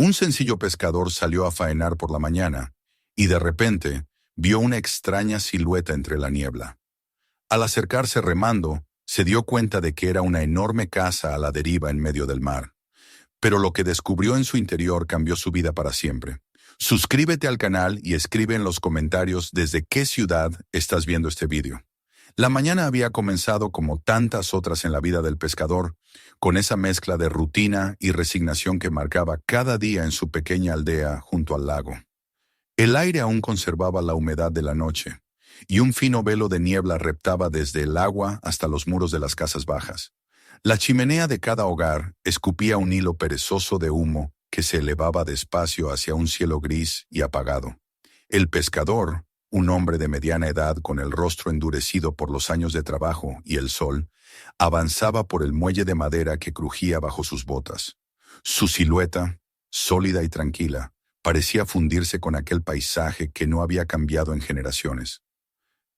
Un sencillo pescador salió a faenar por la mañana y de repente vio una extraña silueta entre la niebla. Al acercarse remando, se dio cuenta de que era una enorme casa a la deriva en medio del mar. Pero lo que descubrió en su interior cambió su vida para siempre. Suscríbete al canal y escribe en los comentarios desde qué ciudad estás viendo este vídeo. La mañana había comenzado como tantas otras en la vida del pescador, con esa mezcla de rutina y resignación que marcaba cada día en su pequeña aldea junto al lago. El aire aún conservaba la humedad de la noche, y un fino velo de niebla reptaba desde el agua hasta los muros de las casas bajas. La chimenea de cada hogar escupía un hilo perezoso de humo que se elevaba despacio hacia un cielo gris y apagado. El pescador, un hombre de mediana edad con el rostro endurecido por los años de trabajo y el sol, avanzaba por el muelle de madera que crujía bajo sus botas. Su silueta, sólida y tranquila, parecía fundirse con aquel paisaje que no había cambiado en generaciones.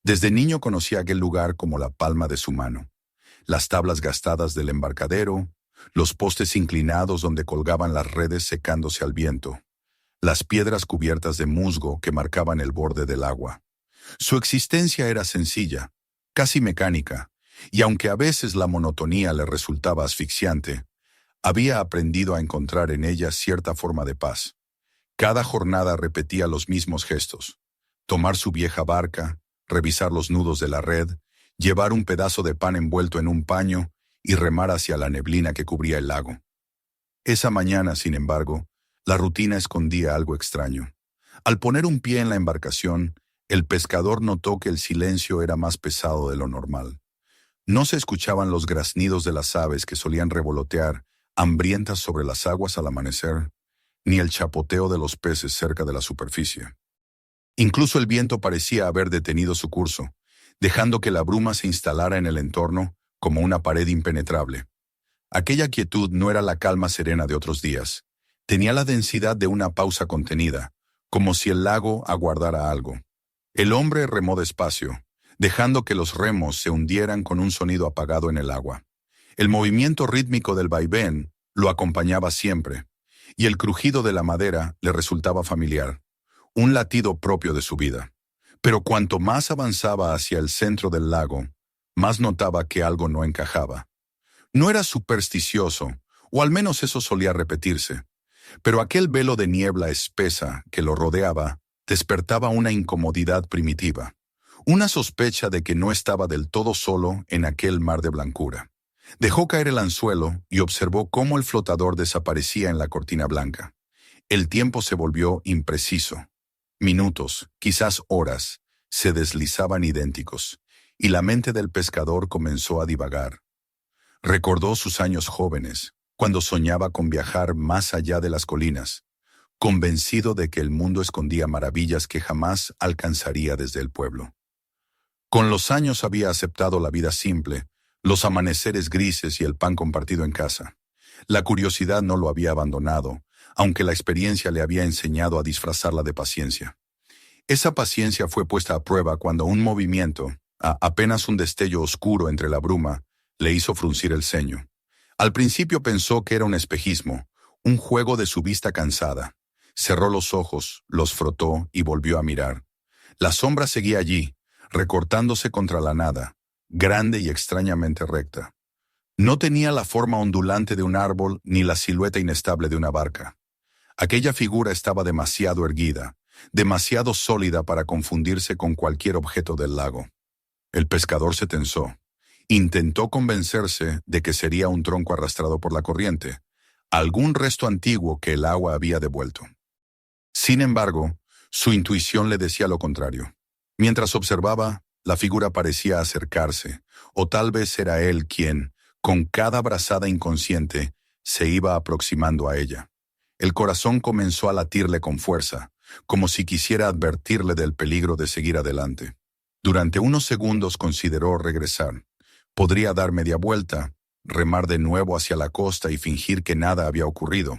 Desde niño conocía aquel lugar como la palma de su mano. Las tablas gastadas del embarcadero, los postes inclinados donde colgaban las redes secándose al viento, las piedras cubiertas de musgo que marcaban el borde del agua. Su existencia era sencilla, casi mecánica, y aunque a veces la monotonía le resultaba asfixiante, había aprendido a encontrar en ella cierta forma de paz. Cada jornada repetía los mismos gestos: tomar su vieja barca, revisar los nudos de la red, llevar un pedazo de pan envuelto en un paño y remar hacia la neblina que cubría el lago. Esa mañana, sin embargo, la rutina escondía algo extraño. Al poner un pie en la embarcación, el pescador notó que el silencio era más pesado de lo normal. No se escuchaban los graznidos de las aves que solían revolotear, hambrientas sobre las aguas al amanecer, ni el chapoteo de los peces cerca de la superficie. Incluso el viento parecía haber detenido su curso, dejando que la bruma se instalara en el entorno como una pared impenetrable. Aquella quietud no era la calma serena de otros días. Tenía la densidad de una pausa contenida, como si el lago aguardara algo. El hombre remó despacio, dejando que los remos se hundieran con un sonido apagado en el agua. El movimiento rítmico del vaivén lo acompañaba siempre, y el crujido de la madera le resultaba familiar, un latido propio de su vida. Pero cuanto más avanzaba hacia el centro del lago, más notaba que algo no encajaba. No era supersticioso, o al menos eso solía repetirse, pero aquel velo de niebla espesa que lo rodeaba despertaba una incomodidad primitiva, una sospecha de que no estaba del todo solo en aquel mar de blancura. Dejó caer el anzuelo y observó cómo el flotador desaparecía en la cortina blanca. El tiempo se volvió impreciso. Minutos, quizás horas, se deslizaban idénticos, y la mente del pescador comenzó a divagar. Recordó sus años jóvenes, cuando soñaba con viajar más allá de las colinas, convencido de que el mundo escondía maravillas que jamás alcanzaría desde el pueblo. Con los años había aceptado la vida simple, los amaneceres grises y el pan compartido en casa. La curiosidad no lo había abandonado, aunque la experiencia le había enseñado a disfrazarla de paciencia. Esa paciencia fue puesta a prueba cuando un movimiento, apenas un destello oscuro entre la bruma, le hizo fruncir el ceño. Al principio pensó que era un espejismo, un juego de su vista cansada. Cerró los ojos, los frotó y volvió a mirar. La sombra seguía allí, recortándose contra la nada, grande y extrañamente recta. No tenía la forma ondulante de un árbol ni la silueta inestable de una barca. Aquella figura estaba demasiado erguida, demasiado sólida para confundirse con cualquier objeto del lago. El pescador se tensó. Intentó convencerse de que sería un tronco arrastrado por la corriente, algún resto antiguo que el agua había devuelto. Sin embargo, su intuición le decía lo contrario. Mientras observaba, la figura parecía acercarse, o tal vez era él quien, con cada brazada inconsciente, se iba aproximando a ella. El corazón comenzó a latirle con fuerza, como si quisiera advertirle del peligro de seguir adelante. Durante unos segundos consideró regresar. Podría dar media vuelta, remar de nuevo hacia la costa y fingir que nada había ocurrido.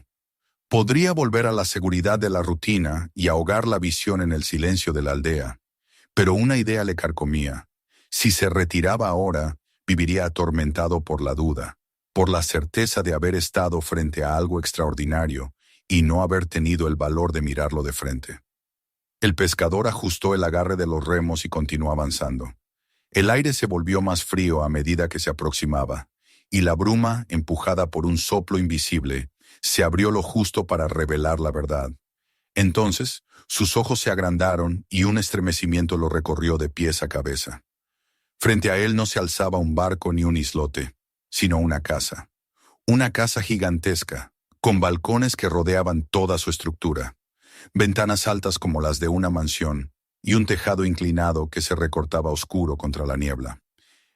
Podría volver a la seguridad de la rutina y ahogar la visión en el silencio de la aldea. Pero una idea le carcomía. Si se retiraba ahora, viviría atormentado por la duda, por la certeza de haber estado frente a algo extraordinario y no haber tenido el valor de mirarlo de frente. El pescador ajustó el agarre de los remos y continuó avanzando. El aire se volvió más frío a medida que se aproximaba, y la bruma, empujada por un soplo invisible, se abrió lo justo para revelar la verdad. Entonces, sus ojos se agrandaron y un estremecimiento lo recorrió de pies a cabeza. Frente a él no se alzaba un barco ni un islote, sino una casa. Una casa gigantesca, con balcones que rodeaban toda su estructura, ventanas altas como las de una mansión y un tejado inclinado que se recortaba oscuro contra la niebla.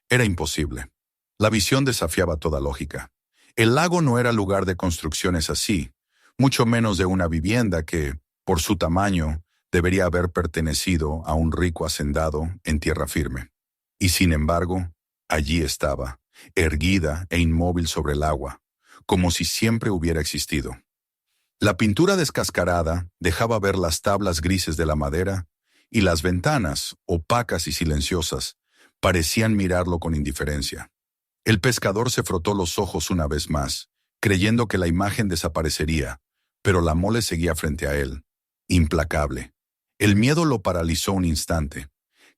Era imposible. La visión desafiaba toda lógica. El lago no era lugar de construcciones así, mucho menos de una vivienda que, por su tamaño, debería haber pertenecido a un rico hacendado en tierra firme. Y sin embargo, allí estaba, erguida e inmóvil sobre el agua, como si siempre hubiera existido. La pintura descascarada dejaba ver las tablas grises de la madera y las ventanas, opacas y silenciosas, parecían mirarlo con indiferencia. El pescador se frotó los ojos una vez más, creyendo que la imagen desaparecería, pero la mole seguía frente a él, implacable. El miedo lo paralizó un instante.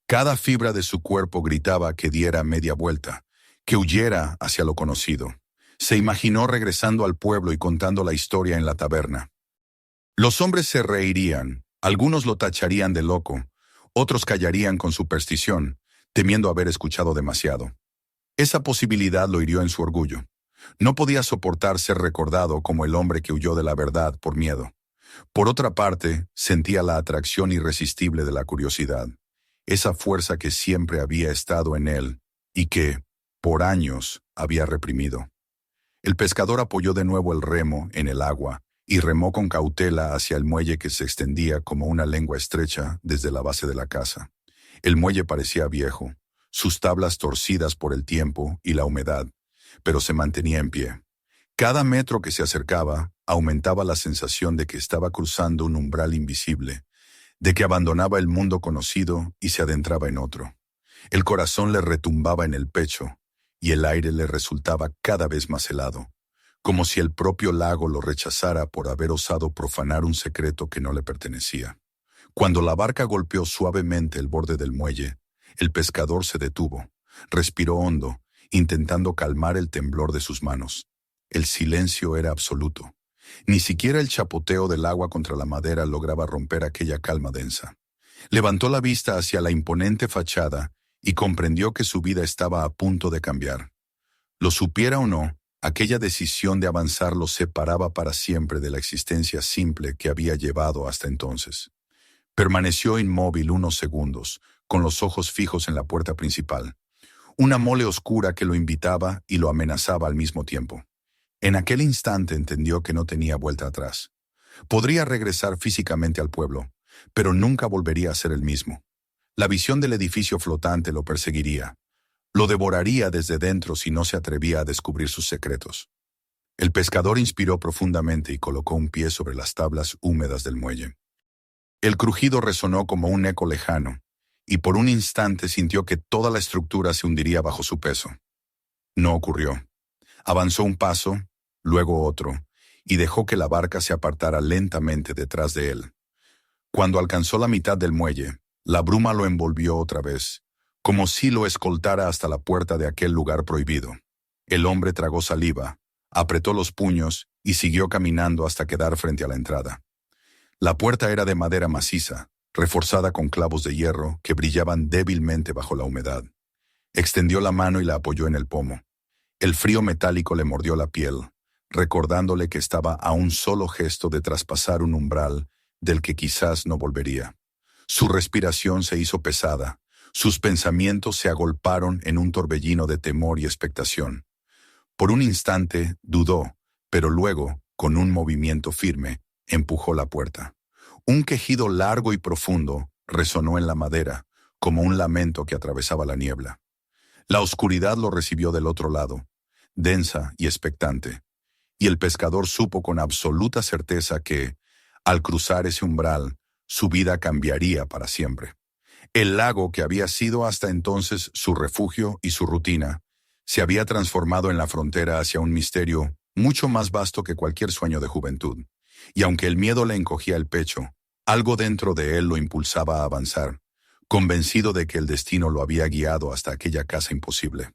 Cada fibra de su cuerpo gritaba que diera media vuelta, que huyera hacia lo conocido. Se imaginó regresando al pueblo y contando la historia en la taberna. Los hombres se reirían, algunos lo tacharían de loco, otros callarían con superstición, temiendo haber escuchado demasiado. Esa posibilidad lo hirió en su orgullo. No podía soportar ser recordado como el hombre que huyó de la verdad por miedo. Por otra parte, sentía la atracción irresistible de la curiosidad, esa fuerza que siempre había estado en él y que, por años, había reprimido. El pescador apoyó de nuevo el remo en el agua y remó con cautela hacia el muelle que se extendía como una lengua estrecha desde la base de la casa. El muelle parecía viejo, sus tablas torcidas por el tiempo y la humedad, pero se mantenía en pie. Cada metro que se acercaba aumentaba la sensación de que estaba cruzando un umbral invisible, de que abandonaba el mundo conocido y se adentraba en otro. El corazón le retumbaba en el pecho y el aire le resultaba cada vez más helado, como si el propio lago lo rechazara por haber osado profanar un secreto que no le pertenecía. Cuando la barca golpeó suavemente el borde del muelle, el pescador se detuvo, respiró hondo, intentando calmar el temblor de sus manos. El silencio era absoluto. Ni siquiera el chapoteo del agua contra la madera lograba romper aquella calma densa. Levantó la vista hacia la imponente fachada y comprendió que su vida estaba a punto de cambiar. Lo supiera o no, aquella decisión de avanzar lo separaba para siempre de la existencia simple que había llevado hasta entonces. Permaneció inmóvil unos segundos, con los ojos fijos en la puerta principal. Una mole oscura que lo invitaba y lo amenazaba al mismo tiempo. En aquel instante entendió que no tenía vuelta atrás. Podría regresar físicamente al pueblo, pero nunca volvería a ser el mismo. La visión del edificio flotante lo perseguiría. Lo devoraría desde dentro si no se atrevía a descubrir sus secretos. El pescador inspiró profundamente y colocó un pie sobre las tablas húmedas del muelle. El crujido resonó como un eco lejano, y por un instante sintió que toda la estructura se hundiría bajo su peso. No ocurrió. Avanzó un paso, luego otro, y dejó que la barca se apartara lentamente detrás de él. Cuando alcanzó la mitad del muelle, la bruma lo envolvió otra vez, como si lo escoltara hasta la puerta de aquel lugar prohibido. El hombre tragó saliva, apretó los puños y siguió caminando hasta quedar frente a la entrada. La puerta era de madera maciza, reforzada con clavos de hierro que brillaban débilmente bajo la humedad. Extendió la mano y la apoyó en el pomo. El frío metálico le mordió la piel, recordándole que estaba a un solo gesto de traspasar un umbral del que quizás no volvería. Su respiración se hizo pesada, sus pensamientos se agolparon en un torbellino de temor y expectación. Por un instante dudó, pero luego, con un movimiento firme, empujó la puerta. Un quejido largo y profundo resonó en la madera, como un lamento que atravesaba la niebla. La oscuridad lo recibió del otro lado, densa y expectante, y el pescador supo con absoluta certeza que, al cruzar ese umbral, su vida cambiaría para siempre. El lago que había sido hasta entonces su refugio y su rutina, se había transformado en la frontera hacia un misterio mucho más vasto que cualquier sueño de juventud. y aunque el miedo le encogía el pecho, algo dentro de él lo impulsaba a avanzar, convencido de que el destino lo había guiado hasta aquella casa imposible.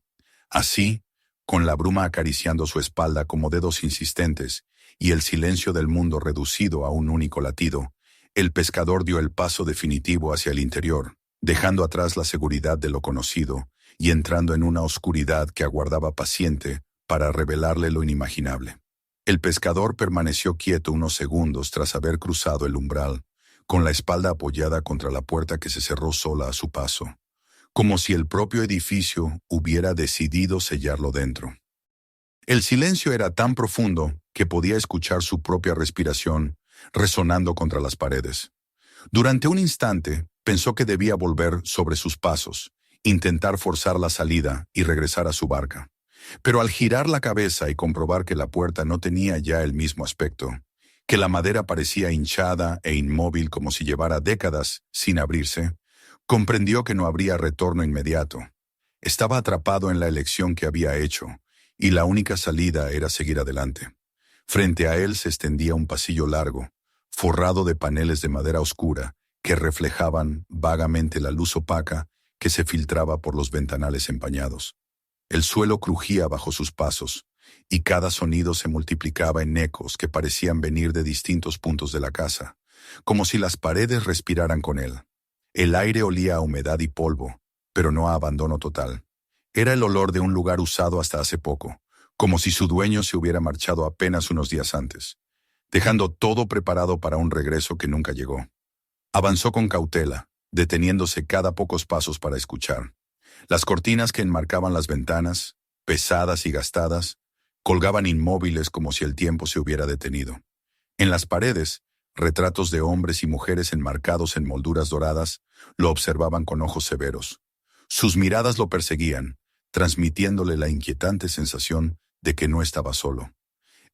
Así, con la bruma acariciando su espalda como dedos insistentes y el silencio del mundo reducido a un único latido, el pescador dio el paso definitivo hacia el interior, dejando atrás la seguridad de lo conocido y entrando en una oscuridad que aguardaba paciente para revelarle lo inimaginable. El pescador permaneció quieto unos segundos tras haber cruzado el umbral, con la espalda apoyada contra la puerta que se cerró sola a su paso, como si el propio edificio hubiera decidido sellarlo dentro. El silencio era tan profundo que podía escuchar su propia respiración resonando contra las paredes. Durante un instante pensó que debía volver sobre sus pasos, intentar forzar la salida y regresar a su barca. Pero al girar la cabeza y comprobar que la puerta no tenía ya el mismo aspecto, que la madera parecía hinchada e inmóvil como si llevara décadas sin abrirse, comprendió que no habría retorno inmediato. Estaba atrapado en la elección que había hecho, y la única salida era seguir adelante. Frente a él se extendía un pasillo largo, forrado de paneles de madera oscura, que reflejaban vagamente la luz opaca que se filtraba por los ventanales empañados. El suelo crujía bajo sus pasos, y cada sonido se multiplicaba en ecos que parecían venir de distintos puntos de la casa, como si las paredes respiraran con él. El aire olía a humedad y polvo, pero no a abandono total. Era el olor de un lugar usado hasta hace poco, como si su dueño se hubiera marchado apenas unos días antes, dejando todo preparado para un regreso que nunca llegó. Avanzó con cautela, deteniéndose cada pocos pasos para escuchar. Las cortinas que enmarcaban las ventanas, pesadas y gastadas, colgaban inmóviles como si el tiempo se hubiera detenido. En las paredes, retratos de hombres y mujeres enmarcados en molduras doradas lo observaban con ojos severos. Sus miradas lo perseguían, transmitiéndole la inquietante sensación de que no estaba solo.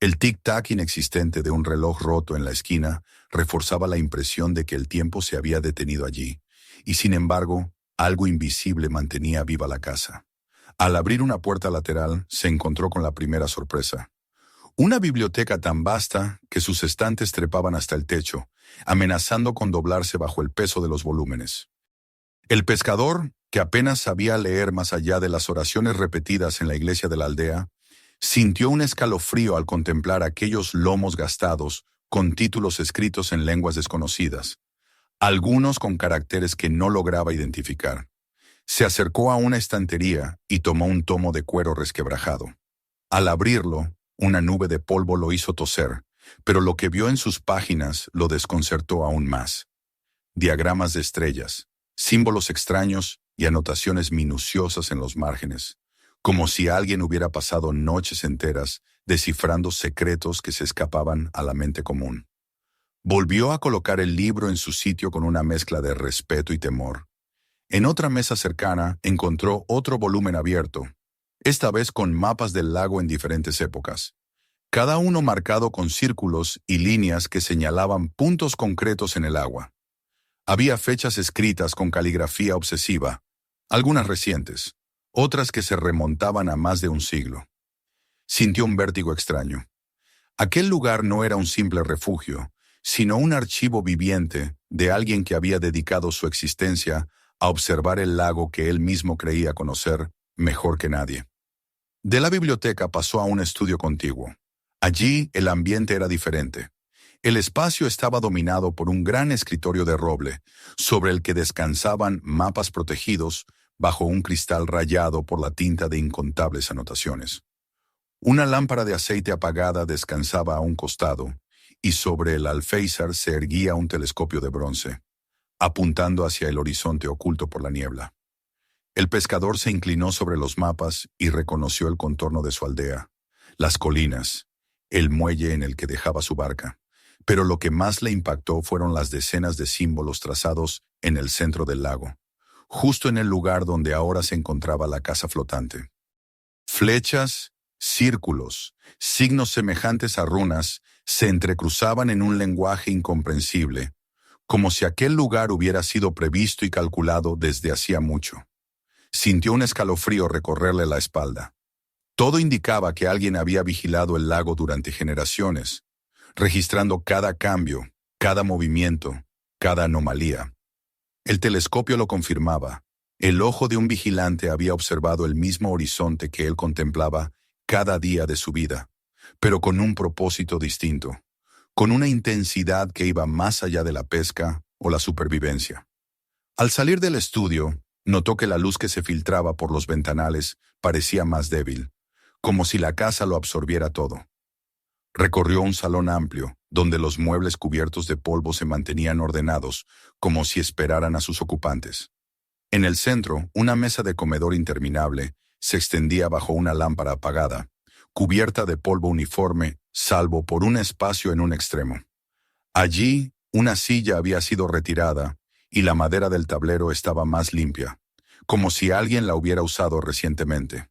El tic-tac inexistente de un reloj roto en la esquina reforzaba la impresión de que el tiempo se había detenido allí, y sin embargo, algo invisible mantenía viva la casa. Al abrir una puerta lateral, se encontró con la primera sorpresa. Una biblioteca tan vasta que sus estantes trepaban hasta el techo, amenazando con doblarse bajo el peso de los volúmenes. El pescador, que apenas sabía leer más allá de las oraciones repetidas en la iglesia de la aldea, sintió un escalofrío al contemplar aquellos lomos gastados con títulos escritos en lenguas desconocidas, algunos con caracteres que no lograba identificar. Se acercó a una estantería y tomó un tomo de cuero resquebrajado. Al abrirlo, una nube de polvo lo hizo toser, pero lo que vio en sus páginas lo desconcertó aún más. Diagramas de estrellas, símbolos extraños y anotaciones minuciosas en los márgenes, como si alguien hubiera pasado noches enteras descifrando secretos que se escapaban a la mente común. Volvió a colocar el libro en su sitio con una mezcla de respeto y temor. En otra mesa cercana encontró otro volumen abierto, esta vez con mapas del lago en diferentes épocas, cada uno marcado con círculos y líneas que señalaban puntos concretos en el agua. Había fechas escritas con caligrafía obsesiva, algunas recientes, otras que se remontaban a más de un siglo. Sintió un vértigo extraño. Aquel lugar no era un simple refugio, sino un archivo viviente de alguien que había dedicado su existencia a observar el lago que él mismo creía conocer mejor que nadie. De la biblioteca pasó a un estudio contiguo. Allí el ambiente era diferente. El espacio estaba dominado por un gran escritorio de roble, sobre el que descansaban mapas protegidos bajo un cristal rayado por la tinta de incontables anotaciones. Una lámpara de aceite apagada descansaba a un costado, y sobre el alféizar se erguía un telescopio de bronce, apuntando hacia el horizonte oculto por la niebla. El pescador se inclinó sobre los mapas y reconoció el contorno de su aldea, las colinas, el muelle en el que dejaba su barca. Pero lo que más le impactó fueron las decenas de símbolos trazados en el centro del lago, justo en el lugar donde ahora se encontraba la casa flotante. Flechas, círculos, signos semejantes a runas se entrecruzaban en un lenguaje incomprensible, como si aquel lugar hubiera sido previsto y calculado desde hacía mucho. Sintió un escalofrío recorrerle la espalda. Todo indicaba que alguien había vigilado el lago durante generaciones, registrando cada cambio, cada movimiento, cada anomalía. El telescopio lo confirmaba. El ojo de un vigilante había observado el mismo horizonte que él contemplaba cada día de su vida, pero con un propósito distinto, con una intensidad que iba más allá de la pesca o la supervivencia. Al salir del estudio, notó que la luz que se filtraba por los ventanales parecía más débil, como si la casa lo absorbiera todo. Recorrió un salón amplio, donde los muebles cubiertos de polvo se mantenían ordenados, como si esperaran a sus ocupantes. En el centro, una mesa de comedor interminable se extendía bajo una lámpara apagada, cubierta de polvo uniforme, salvo por un espacio en un extremo. Allí, una silla había sido retirada y la madera del tablero estaba más limpia, como si alguien la hubiera usado recientemente.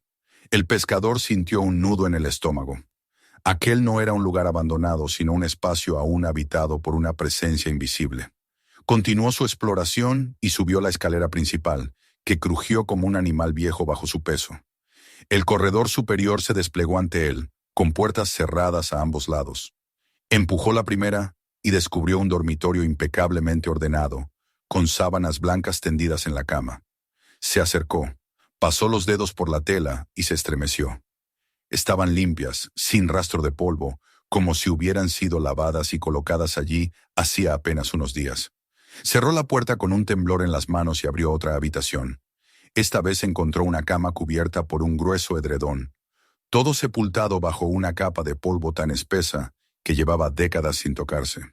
El pescador sintió un nudo en el estómago. Aquel no era un lugar abandonado, sino un espacio aún habitado por una presencia invisible. Continuó su exploración y subió la escalera principal, que crujió como un animal viejo bajo su peso. El corredor superior se desplegó ante él, con puertas cerradas a ambos lados. Empujó la primera y descubrió un dormitorio impecablemente ordenado, con sábanas blancas tendidas en la cama. Se acercó, pasó los dedos por la tela y se estremeció. Estaban limpias, sin rastro de polvo, como si hubieran sido lavadas y colocadas allí hacía apenas unos días. Cerró la puerta con un temblor en las manos y abrió otra habitación. Esta vez encontró una cama cubierta por un grueso edredón, todo sepultado bajo una capa de polvo tan espesa que llevaba décadas sin tocarse.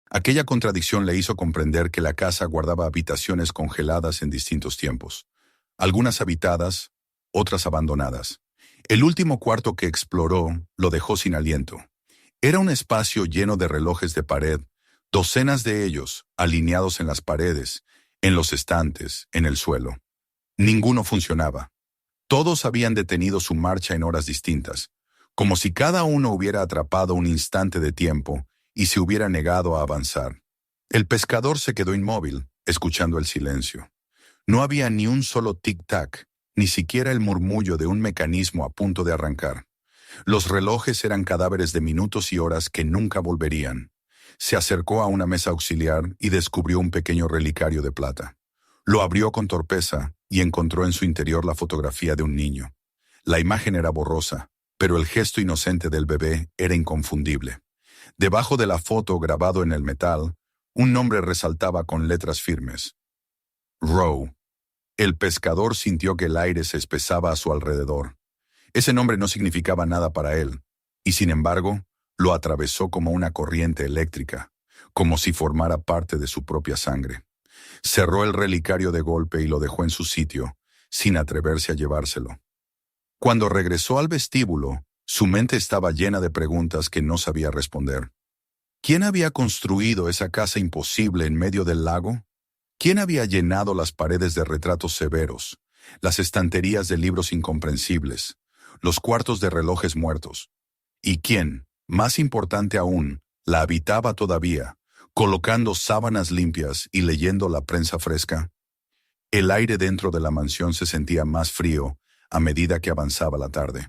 Aquella contradicción le hizo comprender que la casa guardaba habitaciones congeladas en distintos tiempos, algunas habitadas, otras abandonadas. El último cuarto que exploró lo dejó sin aliento. Era un espacio lleno de relojes de pared, docenas de ellos, alineados en las paredes, en los estantes, en el suelo. Ninguno funcionaba. Todos habían detenido su marcha en horas distintas, como si cada uno hubiera atrapado un instante de tiempo y se hubiera negado a avanzar. El pescador se quedó inmóvil, escuchando el silencio. No había ni un solo tic-tac, ni siquiera el murmullo de un mecanismo a punto de arrancar. Los relojes eran cadáveres de minutos y horas que nunca volverían. Se acercó a una mesa auxiliar y descubrió un pequeño relicario de plata. Lo abrió con torpeza y encontró en su interior la fotografía de un niño. La imagen era borrosa, pero el gesto inocente del bebé era inconfundible. Debajo de la foto, grabado en el metal, un nombre resaltaba con letras firmes. Roe. El pescador sintió que el aire se espesaba a su alrededor. Ese nombre no significaba nada para él, y sin embargo, lo atravesó como una corriente eléctrica, como si formara parte de su propia sangre. Cerró el relicario de golpe y lo dejó en su sitio, sin atreverse a llevárselo. Cuando regresó al vestíbulo, su mente estaba llena de preguntas que no sabía responder. ¿Quién había construido esa casa imposible en medio del lago? ¿Quién había llenado las paredes de retratos severos, las estanterías de libros incomprensibles, los cuartos de relojes muertos? ¿Y quién, más importante aún, la habitaba todavía, colocando sábanas limpias y leyendo la prensa fresca? El aire dentro de la mansión se sentía más frío a medida que avanzaba la tarde.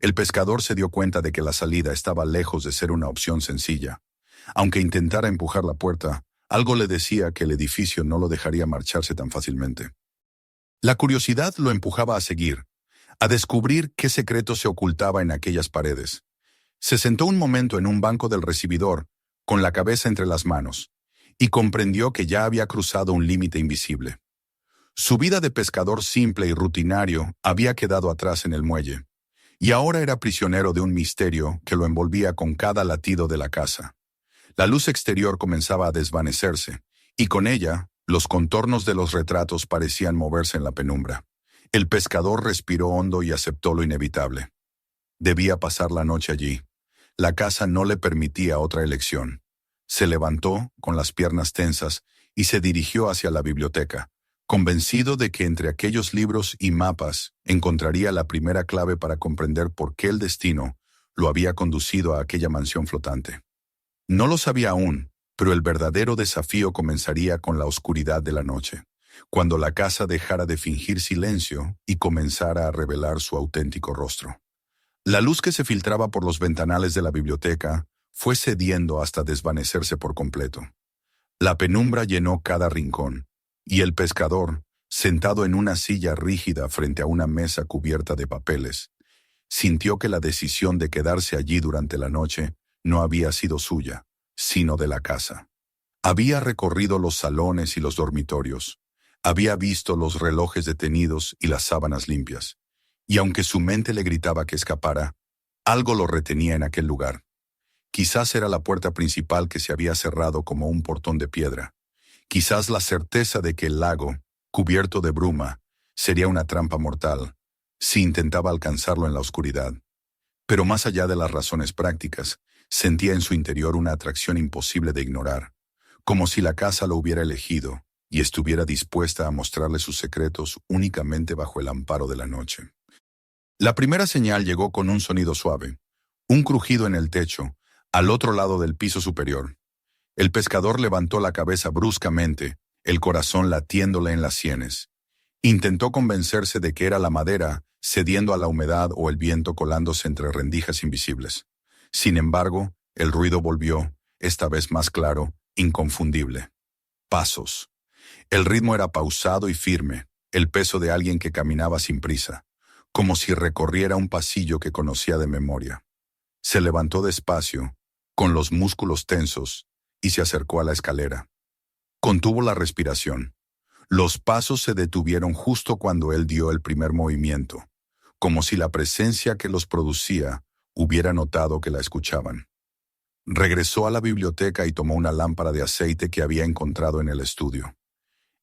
El pescador se dio cuenta de que la salida estaba lejos de ser una opción sencilla. Aunque intentara empujar la puerta, algo le decía que el edificio no lo dejaría marcharse tan fácilmente. La curiosidad lo empujaba a seguir, a descubrir qué secreto se ocultaba en aquellas paredes. Se sentó un momento en un banco del recibidor, con la cabeza entre las manos, y comprendió que ya había cruzado un límite invisible. Su vida de pescador simple y rutinario había quedado atrás en el muelle, y ahora era prisionero de un misterio que lo envolvía con cada latido de la casa. La luz exterior comenzaba a desvanecerse, y con ella, los contornos de los retratos parecían moverse en la penumbra. El pescador respiró hondo y aceptó lo inevitable. Debía pasar la noche allí. La casa no le permitía otra elección. Se levantó, con las piernas tensas, y se dirigió hacia la biblioteca, convencido de que entre aquellos libros y mapas encontraría la primera clave para comprender por qué el destino lo había conducido a aquella mansión flotante. No lo sabía aún, pero el verdadero desafío comenzaría con la oscuridad de la noche, cuando la casa dejara de fingir silencio y comenzara a revelar su auténtico rostro. La luz que se filtraba por los ventanales de la biblioteca fue cediendo hasta desvanecerse por completo. La penumbra llenó cada rincón, y el pescador, sentado en una silla rígida frente a una mesa cubierta de papeles, sintió que la decisión de quedarse allí durante la noche no había sido suya, sino de la casa. Había recorrido los salones y los dormitorios, había visto los relojes detenidos y las sábanas limpias, y aunque su mente le gritaba que escapara, algo lo retenía en aquel lugar. Quizás era la puerta principal que se había cerrado como un portón de piedra. Quizás la certeza de que el lago, cubierto de bruma, sería una trampa mortal, si intentaba alcanzarlo en la oscuridad. Pero más allá de las razones prácticas, sentía en su interior una atracción imposible de ignorar, como si la casa lo hubiera elegido y estuviera dispuesta a mostrarle sus secretos únicamente bajo el amparo de la noche. La primera señal llegó con un sonido suave, un crujido en el techo, al otro lado del piso superior. El pescador levantó la cabeza bruscamente, el corazón latiéndole en las sienes. Intentó convencerse de que era la madera cediendo a la humedad o el viento colándose entre rendijas invisibles. Sin embargo, el ruido volvió, esta vez más claro, inconfundible. Pasos. El ritmo era pausado y firme, el peso de alguien que caminaba sin prisa, como si recorriera un pasillo que conocía de memoria. Se levantó despacio, con los músculos tensos, y se acercó a la escalera. Contuvo la respiración. Los pasos se detuvieron justo cuando él dio el primer movimiento, como si la presencia que los producía hubiera notado que la escuchaban. Regresó a la biblioteca y tomó una lámpara de aceite que había encontrado en el estudio.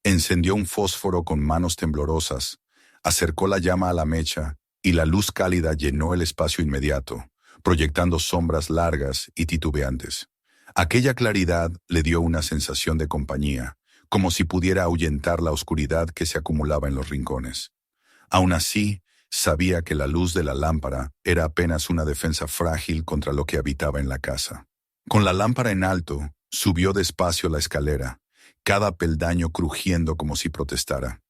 Encendió un fósforo con manos temblorosas, acercó la llama a la mecha y la luz cálida llenó el espacio inmediato, proyectando sombras largas y titubeantes. Aquella claridad le dio una sensación de compañía, como si pudiera ahuyentar la oscuridad que se acumulaba en los rincones. Aún así, sabía que la luz de la lámpara era apenas una defensa frágil contra lo que habitaba en la casa. Con la lámpara en alto, subió despacio la escalera, cada peldaño crujiendo como si protestara.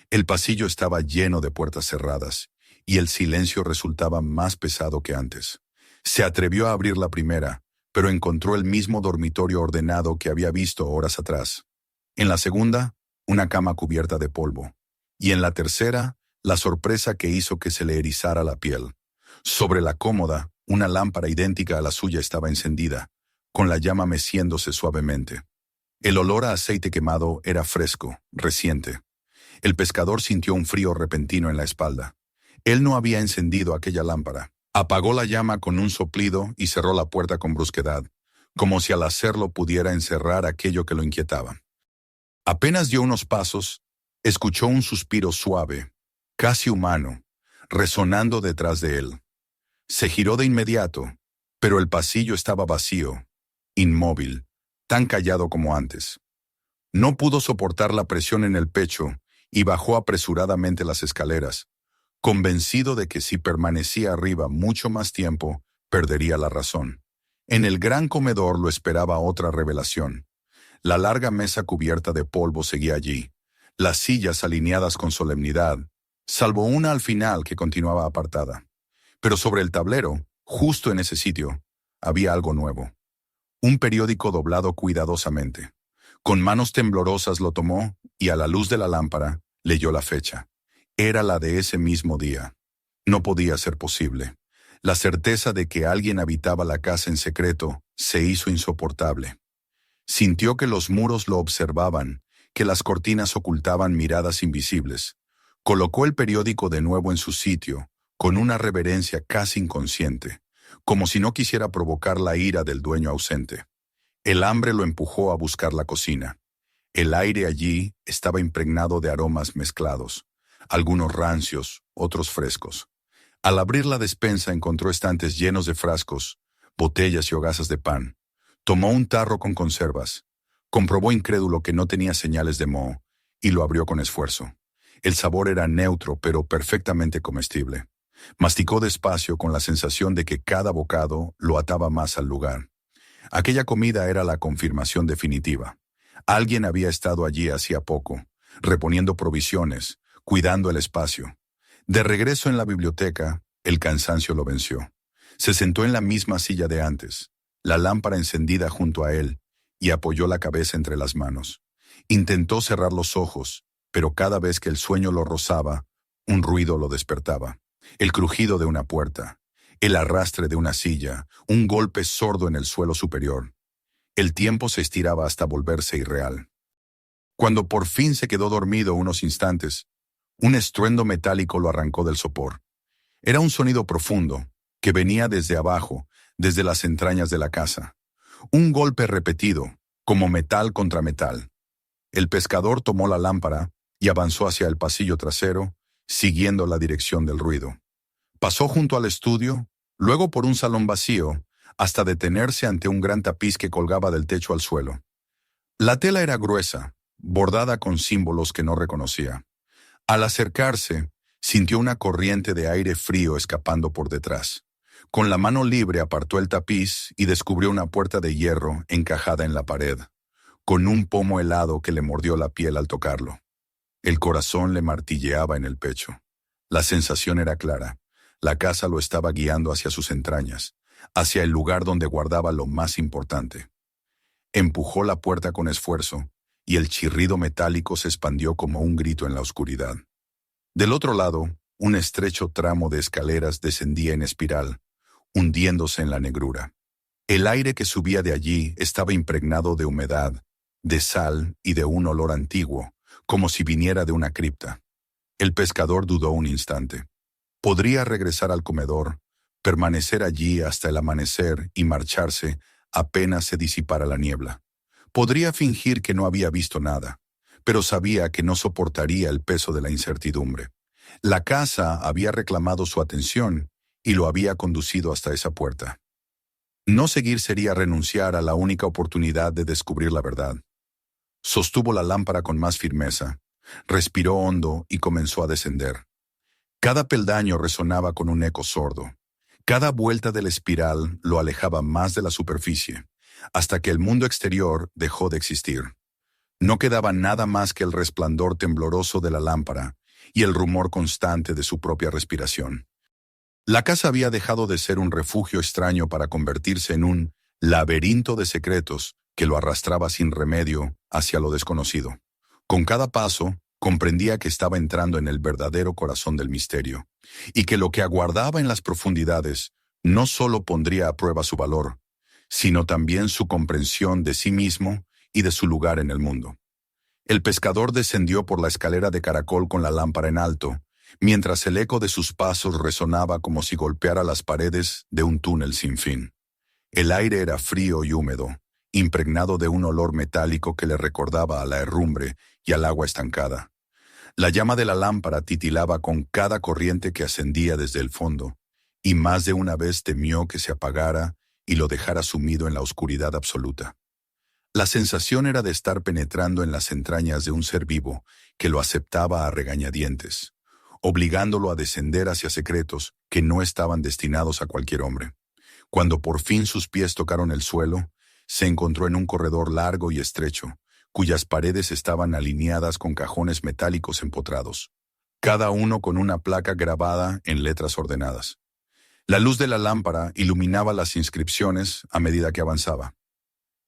El pasillo estaba lleno de puertas cerradas, y el silencio resultaba más pesado que antes. Se atrevió a abrir la primera, pero encontró el mismo dormitorio ordenado que había visto horas atrás. En la segunda, una cama cubierta de polvo. Y en la tercera, la sorpresa que hizo que se le erizara la piel. Sobre la cómoda, una lámpara idéntica a la suya estaba encendida, con la llama meciéndose suavemente. El olor a aceite quemado era fresco, reciente. El pescador sintió un frío repentino en la espalda. Él no había encendido aquella lámpara. Apagó la llama con un soplido y cerró la puerta con brusquedad, como si al hacerlo pudiera encerrar aquello que lo inquietaba. Apenas dio unos pasos, escuchó un suspiro suave, casi humano, resonando detrás de él. Se giró de inmediato, pero el pasillo estaba vacío, inmóvil, tan callado como antes. No pudo soportar la presión en el pecho y bajó apresuradamente las escaleras, convencido de que si permanecía arriba mucho más tiempo, perdería la razón. En el gran comedor lo esperaba otra revelación. La larga mesa cubierta de polvo seguía allí, las sillas alineadas con solemnidad, salvo una al final que continuaba apartada. Pero sobre el tablero, justo en ese sitio, había algo nuevo. Un periódico doblado cuidadosamente. Con manos temblorosas lo tomó y a la luz de la lámpara leyó la fecha. Era la de ese mismo día. No podía ser posible. La certeza de que alguien habitaba la casa en secreto se hizo insoportable. Sintió que los muros lo observaban, que las cortinas ocultaban miradas invisibles. Colocó el periódico de nuevo en su sitio, con una reverencia casi inconsciente, como si no quisiera provocar la ira del dueño ausente. El hambre lo empujó a buscar la cocina. El aire allí estaba impregnado de aromas mezclados, algunos rancios, otros frescos. Al abrir la despensa encontró estantes llenos de frascos, botellas y hogazas de pan. Tomó un tarro con conservas. Comprobó incrédulo que no tenía señales de moho, y lo abrió con esfuerzo. El sabor era neutro, pero perfectamente comestible. Masticó despacio con la sensación de que cada bocado lo ataba más al lugar. Aquella comida era la confirmación definitiva. Alguien había estado allí hacía poco, reponiendo provisiones, cuidando el espacio. De regreso en la biblioteca, el cansancio lo venció. Se sentó en la misma silla de antes. la lámpara encendida junto a él, y apoyó la cabeza entre las manos. Intentó cerrar los ojos, pero cada vez que el sueño lo rozaba, un ruido lo despertaba. El crujido de una puerta, el arrastre de una silla, un golpe sordo en el suelo superior. El tiempo se estiraba hasta volverse irreal. Cuando por fin se quedó dormido unos instantes, un estruendo metálico lo arrancó del sopor. Era un sonido profundo, que venía desde abajo, desde las entrañas de la casa. Un golpe repetido, como metal contra metal. El pescador tomó la lámpara y avanzó hacia el pasillo trasero, siguiendo la dirección del ruido. Pasó junto al estudio, luego por un salón vacío, hasta detenerse ante un gran tapiz que colgaba del techo al suelo. La tela era gruesa, bordada con símbolos que no reconocía. Al acercarse, sintió una corriente de aire frío escapando por detrás. Con la mano libre apartó el tapiz y descubrió una puerta de hierro encajada en la pared, con un pomo helado que le mordió la piel al tocarlo. El corazón le martilleaba en el pecho. La sensación era clara. La casa lo estaba guiando hacia sus entrañas, hacia el lugar donde guardaba lo más importante. Empujó la puerta con esfuerzo, y el chirrido metálico se expandió como un grito en la oscuridad. Del otro lado, un estrecho tramo de escaleras descendía en espiral, hundiéndose en la negrura. El aire que subía de allí estaba impregnado de humedad, de sal y de un olor antiguo, como si viniera de una cripta. El pescador dudó un instante. Podría regresar al comedor, permanecer allí hasta el amanecer y marcharse apenas se disipara la niebla. Podría fingir que no había visto nada, pero sabía que no soportaría el peso de la incertidumbre. La casa había reclamado su atención y lo había conducido hasta esa puerta. No seguir sería renunciar a la única oportunidad de descubrir la verdad. Sostuvo la lámpara con más firmeza, respiró hondo y comenzó a descender. Cada peldaño resonaba con un eco sordo. Cada vuelta de la espiral lo alejaba más de la superficie, hasta que el mundo exterior dejó de existir. No quedaba nada más que el resplandor tembloroso de la lámpara y el rumor constante de su propia respiración. La casa había dejado de ser un refugio extraño para convertirse en un laberinto de secretos que lo arrastraba sin remedio hacia lo desconocido. Con cada paso, comprendía que estaba entrando en el verdadero corazón del misterio, y que lo que aguardaba en las profundidades no solo pondría a prueba su valor, sino también su comprensión de sí mismo y de su lugar en el mundo. El pescador descendió por la escalera de caracol con la lámpara en alto, mientras el eco de sus pasos resonaba como si golpeara las paredes de un túnel sin fin. El aire era frío y húmedo, impregnado de un olor metálico que le recordaba a la herrumbre y al agua estancada. La llama de la lámpara titilaba con cada corriente que ascendía desde el fondo, y más de una vez temió que se apagara y lo dejara sumido en la oscuridad absoluta. La sensación era de estar penetrando en las entrañas de un ser vivo que lo aceptaba a regañadientes, obligándolo a descender hacia secretos que no estaban destinados a cualquier hombre. Cuando por fin sus pies tocaron el suelo, se encontró en un corredor largo y estrecho, cuyas paredes estaban alineadas con cajones metálicos empotrados, cada uno con una placa grabada en letras ordenadas. La luz de la lámpara iluminaba las inscripciones a medida que avanzaba.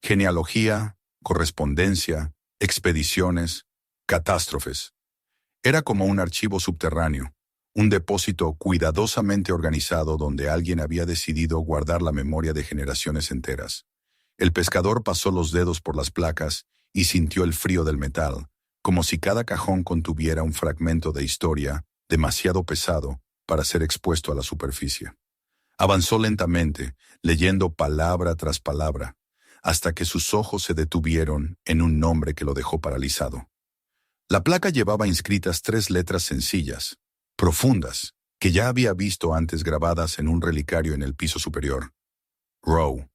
Genealogía, correspondencia, expediciones, catástrofes. Era como un archivo subterráneo, un depósito cuidadosamente organizado donde alguien había decidido guardar la memoria de generaciones enteras. El pescador pasó los dedos por las placas y sintió el frío del metal, como si cada cajón contuviera un fragmento de historia demasiado pesado para ser expuesto a la superficie. Avanzó lentamente, leyendo palabra tras palabra, hasta que sus ojos se detuvieron en un nombre que lo dejó paralizado. La placa llevaba inscritas 3 letras sencillas, profundas, que ya había visto antes grabadas en un relicario en el piso superior. Rowe.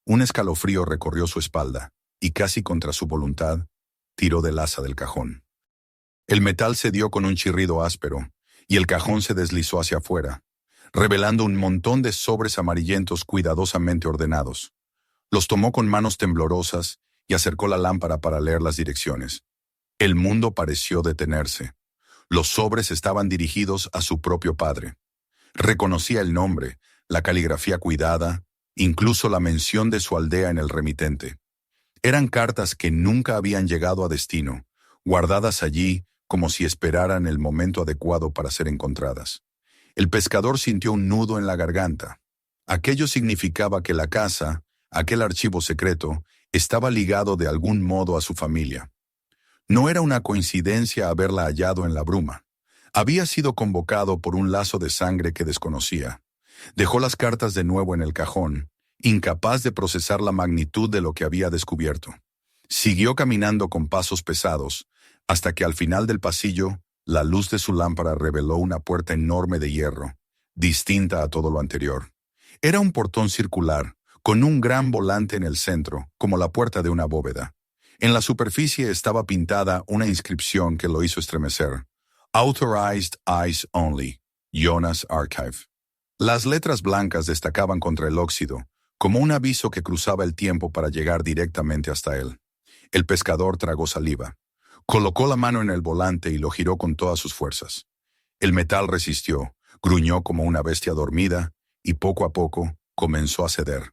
Un escalofrío recorrió su espalda, y casi contra su voluntad, tiró del asa del cajón. El metal cedió con un chirrido áspero, y el cajón se deslizó hacia afuera, revelando un montón de sobres amarillentos cuidadosamente ordenados. Los tomó con manos temblorosas y acercó la lámpara para leer las direcciones. El mundo pareció detenerse. Los sobres estaban dirigidos a su propio padre. Reconocía el nombre, la caligrafía cuidada, incluso la mención de su aldea en el remitente. Eran cartas que nunca habían llegado a destino, guardadas allí como si esperaran el momento adecuado para ser encontradas. El pescador sintió un nudo en la garganta. Aquello significaba que la casa, aquel archivo secreto, estaba ligado de algún modo a su familia. No era una coincidencia haberla hallado en la bruma. Había sido convocado por un lazo de sangre que desconocía. Dejó las cartas de nuevo en el cajón, incapaz de procesar la magnitud de lo que había descubierto. Siguió caminando con pasos pesados, hasta que al final del pasillo, la luz de su lámpara reveló una puerta enorme de hierro, distinta a todo lo anterior. Era un portón circular, con un gran volante en el centro, como la puerta de una bóveda. En la superficie estaba pintada una inscripción que lo hizo estremecer. Authorized Eyes Only, Jonas Archive. Las letras blancas destacaban contra el óxido, como un aviso que cruzaba el tiempo para llegar directamente hasta él. El pescador tragó saliva. Colocó la mano en el volante y lo giró con todas sus fuerzas. El metal resistió, gruñó como una bestia dormida, y poco a poco comenzó a ceder.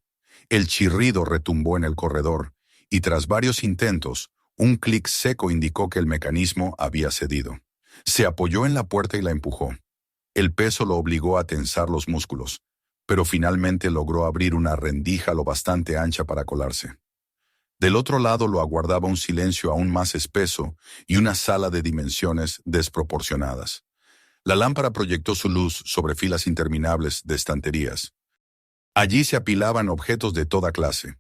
El chirrido retumbó en el corredor, y tras varios intentos, un clic seco indicó que el mecanismo había cedido. Se apoyó en la puerta y la empujó. El peso lo obligó a tensar los músculos, pero finalmente logró abrir una rendija lo bastante ancha para colarse. Del otro lado lo aguardaba un silencio aún más espeso y una sala de dimensiones desproporcionadas. La lámpara proyectó su luz sobre filas interminables de estanterías. Allí se apilaban objetos de toda clase,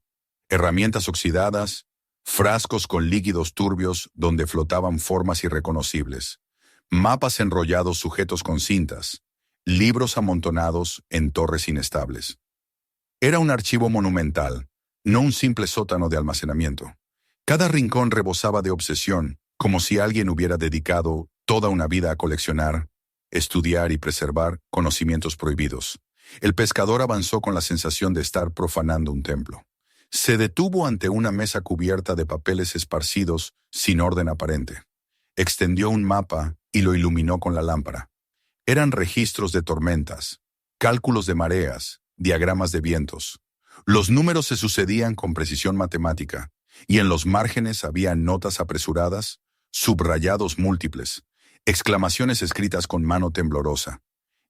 herramientas oxidadas, frascos con líquidos turbios donde flotaban formas irreconocibles, mapas enrollados sujetos con cintas, libros amontonados en torres inestables. Era un archivo monumental, no un simple sótano de almacenamiento. Cada rincón rebosaba de obsesión, como si alguien hubiera dedicado toda una vida a coleccionar, estudiar y preservar conocimientos prohibidos. El pescador avanzó con la sensación de estar profanando un templo. Se detuvo ante una mesa cubierta de papeles esparcidos sin orden aparente. Extendió un mapa y lo iluminó con la lámpara. Eran registros de tormentas, cálculos de mareas, diagramas de vientos. Los números se sucedían con precisión matemática, y en los márgenes había notas apresuradas, subrayados múltiples, exclamaciones escritas con mano temblorosa.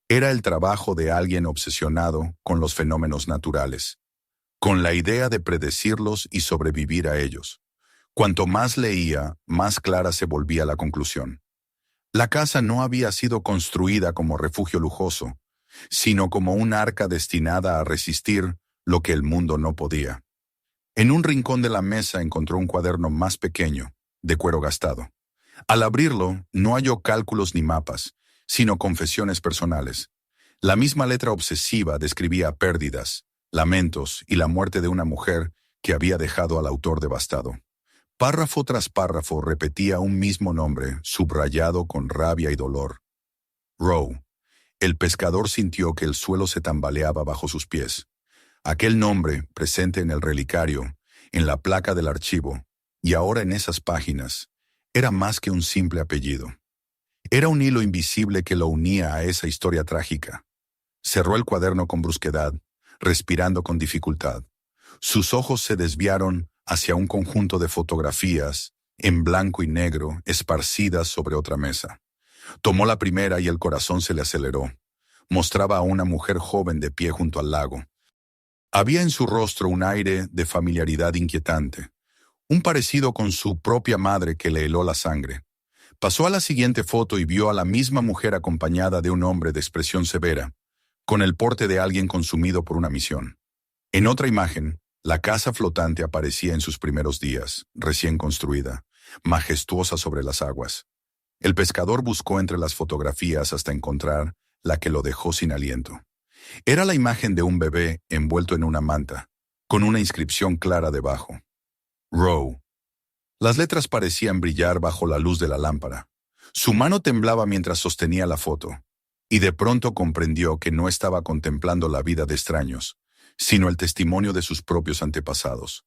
Era el trabajo de alguien obsesionado con los fenómenos naturales, con la idea de predecirlos y sobrevivir a ellos. Cuanto más leía, más clara se volvía la conclusión. La casa no había sido construida como refugio lujoso, sino como un arca destinada a resistir lo que el mundo no podía. En un rincón de la mesa encontró un cuaderno más pequeño, de cuero gastado. Al abrirlo, no halló cálculos ni mapas, sino confesiones personales. La misma letra obsesiva describía pérdidas, lamentos y la muerte de una mujer que había dejado al autor devastado. Párrafo tras párrafo repetía un mismo nombre, subrayado con rabia y dolor. Rowe. El pescador sintió que el suelo se tambaleaba bajo sus pies. Aquel nombre, presente en el relicario, en la placa del archivo, y ahora en esas páginas, era más que un simple apellido. Era un hilo invisible que lo unía a esa historia trágica. Cerró el cuaderno con brusquedad, respirando con dificultad. Sus ojos se desviaron hacia un conjunto de fotografías, en blanco y negro, esparcidas sobre otra mesa. Tomó la primera y el corazón se le aceleró. Mostraba a una mujer joven de pie junto al lago. Había en su rostro un aire de familiaridad inquietante, un parecido con su propia madre que le heló la sangre. Pasó a la siguiente foto y vio a la misma mujer acompañada de un hombre de expresión severa, con el porte de alguien consumido por una misión. En otra imagen, la casa flotante aparecía en sus primeros días, recién construida, majestuosa sobre las aguas. El pescador buscó entre las fotografías hasta encontrar la que lo dejó sin aliento. Era la imagen de un bebé envuelto en una manta, con una inscripción clara debajo. Rowe. Las letras parecían brillar bajo la luz de la lámpara. Su mano temblaba mientras sostenía la foto, y de pronto comprendió que no estaba contemplando la vida de extraños, sino el testimonio de sus propios antepasados.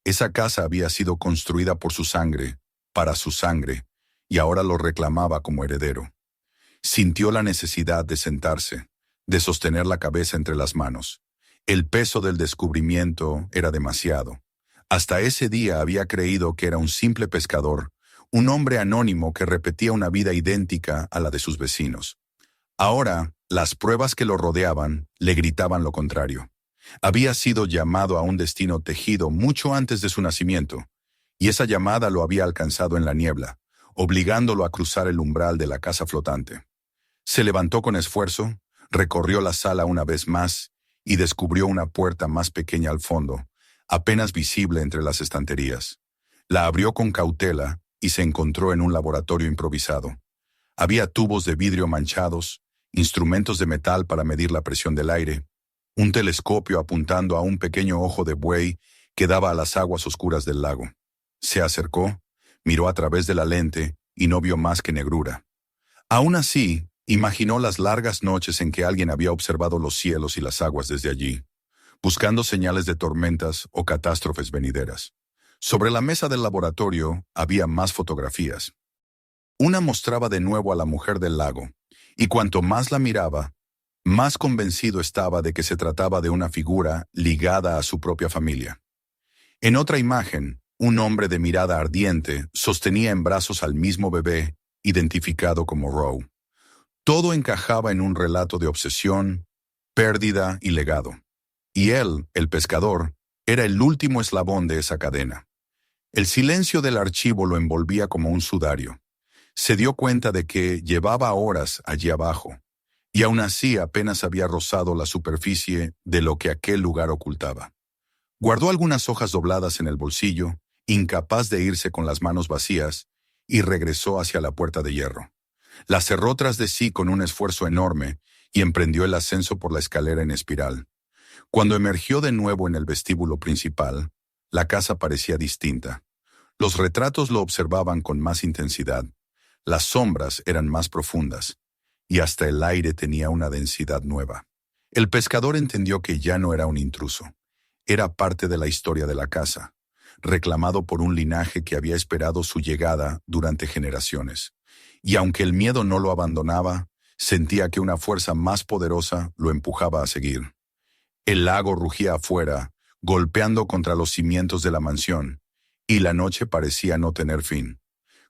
Esa casa había sido construida por su sangre, para su sangre, y ahora lo reclamaba como heredero. Sintió la necesidad de sentarse, de sostener la cabeza entre las manos. El peso del descubrimiento era demasiado. Hasta ese día había creído que era un simple pescador, un hombre anónimo que repetía una vida idéntica a la de sus vecinos. Ahora, las pruebas que lo rodeaban le gritaban lo contrario. Había sido llamado a un destino tejido mucho antes de su nacimiento, y esa llamada lo había alcanzado en la niebla, obligándolo a cruzar el umbral de la casa flotante. Se levantó con esfuerzo, recorrió la sala una vez más y descubrió una puerta más pequeña al fondo, apenas visible entre las estanterías. La abrió con cautela y se encontró en un laboratorio improvisado. Había tubos de vidrio manchados, instrumentos de metal para medir la presión del aire, un telescopio apuntando a un pequeño ojo de buey que daba a las aguas oscuras del lago. Se acercó, miró a través de la lente y no vio más que negrura. Aún así, imaginó las largas noches en que alguien había observado los cielos y las aguas desde allí, buscando señales de tormentas o catástrofes venideras. Sobre la mesa del laboratorio había más fotografías. Una mostraba de nuevo a la mujer del lago, y cuanto más la miraba, más convencido estaba de que se trataba de una figura ligada a su propia familia. En otra imagen, un hombre de mirada ardiente sostenía en brazos al mismo bebé, identificado como Roe. Todo encajaba en un relato de obsesión, pérdida y legado. Y él, el pescador, era el último eslabón de esa cadena. El silencio del archivo lo envolvía como un sudario. Se dio cuenta de que llevaba horas allí abajo, y aún así apenas había rozado la superficie de lo que aquel lugar ocultaba. Guardó algunas hojas dobladas en el bolsillo, incapaz de irse con las manos vacías, y regresó hacia la puerta de hierro. La cerró tras de sí con un esfuerzo enorme y emprendió el ascenso por la escalera en espiral. Cuando emergió de nuevo en el vestíbulo principal, la casa parecía distinta. Los retratos lo observaban con más intensidad. Las sombras eran más profundas, y hasta el aire tenía una densidad nueva. El pescador entendió que ya no era un intruso. Era parte de la historia de la casa, reclamado por un linaje que había esperado su llegada durante generaciones. Y aunque el miedo no lo abandonaba, sentía que una fuerza más poderosa lo empujaba a seguir. El lago rugía afuera, golpeando contra los cimientos de la mansión, y la noche parecía no tener fin.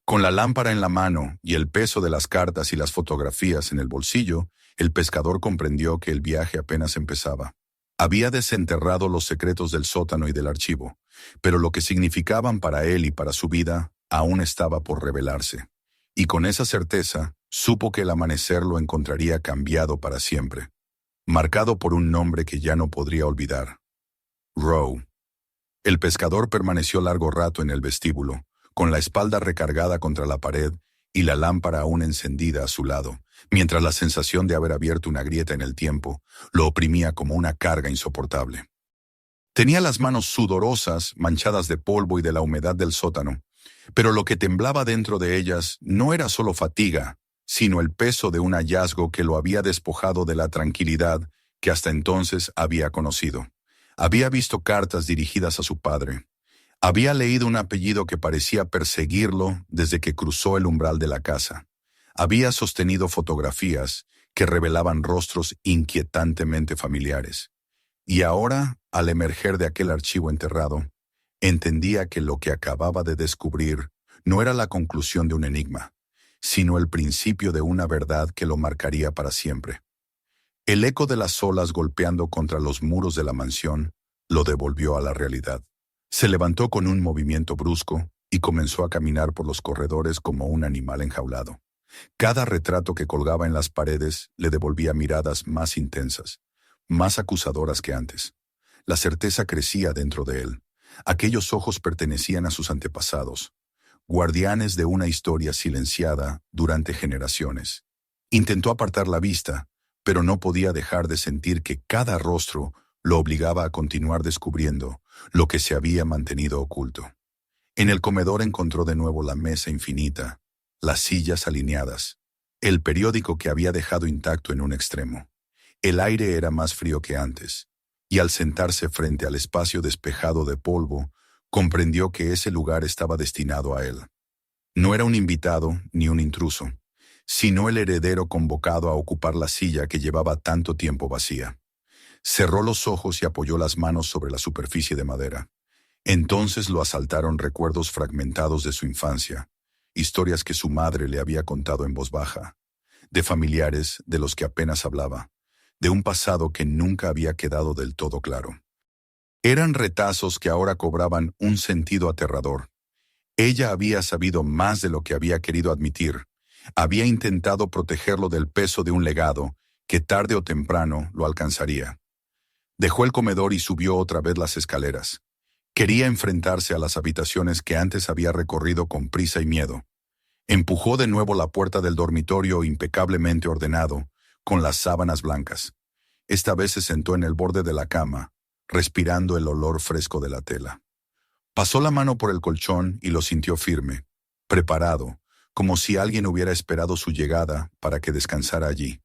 Con la lámpara en la mano y el peso de las cartas y las fotografías en el bolsillo, el pescador comprendió que el viaje apenas empezaba. Había desenterrado los secretos del sótano y del archivo, pero lo que significaban para él y para su vida aún estaba por revelarse. Y con esa certeza, supo que el amanecer lo encontraría cambiado para siempre, marcado por un nombre que ya no podría olvidar: Roe. El pescador permaneció largo rato en el vestíbulo, con la espalda recargada contra la pared y la lámpara aún encendida a su lado, mientras la sensación de haber abierto una grieta en el tiempo lo oprimía como una carga insoportable. Tenía las manos sudorosas, manchadas de polvo y de la humedad del sótano, pero lo que temblaba dentro de ellas no era solo fatiga, sino el peso de un hallazgo que lo había despojado de la tranquilidad que hasta entonces había conocido. Había visto cartas dirigidas a su padre. Había leído un apellido que parecía perseguirlo desde que cruzó el umbral de la casa. Había sostenido fotografías que revelaban rostros inquietantemente familiares. Y ahora, al emerger de aquel archivo enterrado, entendía que lo que acababa de descubrir no era la conclusión de un enigma, sino el principio de una verdad que lo marcaría para siempre. El eco de las olas golpeando contra los muros de la mansión lo devolvió a la realidad. Se levantó con un movimiento brusco y comenzó a caminar por los corredores como un animal enjaulado. Cada retrato que colgaba en las paredes le devolvía miradas más intensas, más acusadoras que antes. La certeza crecía dentro de él. Aquellos ojos pertenecían a sus antepasados, guardianes de una historia silenciada durante generaciones. Intentó apartar la vista, pero no podía dejar de sentir que cada rostro lo obligaba a continuar descubriendo lo que se había mantenido oculto. En el comedor encontró de nuevo la mesa infinita, las sillas alineadas, el periódico que había dejado intacto en un extremo. El aire era más frío que antes, y al sentarse frente al espacio despejado de polvo, comprendió que ese lugar estaba destinado a él. No era un invitado ni un intruso, sino el heredero convocado a ocupar la silla que llevaba tanto tiempo vacía. Cerró los ojos y apoyó las manos sobre la superficie de madera. Entonces lo asaltaron recuerdos fragmentados de su infancia, historias que su madre le había contado en voz baja, de familiares de los que apenas hablaba, de un pasado que nunca había quedado del todo claro. Eran retazos que ahora cobraban un sentido aterrador. Ella había sabido más de lo que había querido admitir. Había intentado protegerlo del peso de un legado que tarde o temprano lo alcanzaría. Dejó el comedor y subió otra vez las escaleras. Quería enfrentarse a las habitaciones que antes había recorrido con prisa y miedo. Empujó de nuevo la puerta del dormitorio impecablemente ordenado, con las sábanas blancas. Esta vez se sentó en el borde de la cama, respirando el olor fresco de la tela. Pasó la mano por el colchón y lo sintió firme, preparado, como si alguien hubiera esperado su llegada para que descansara allí.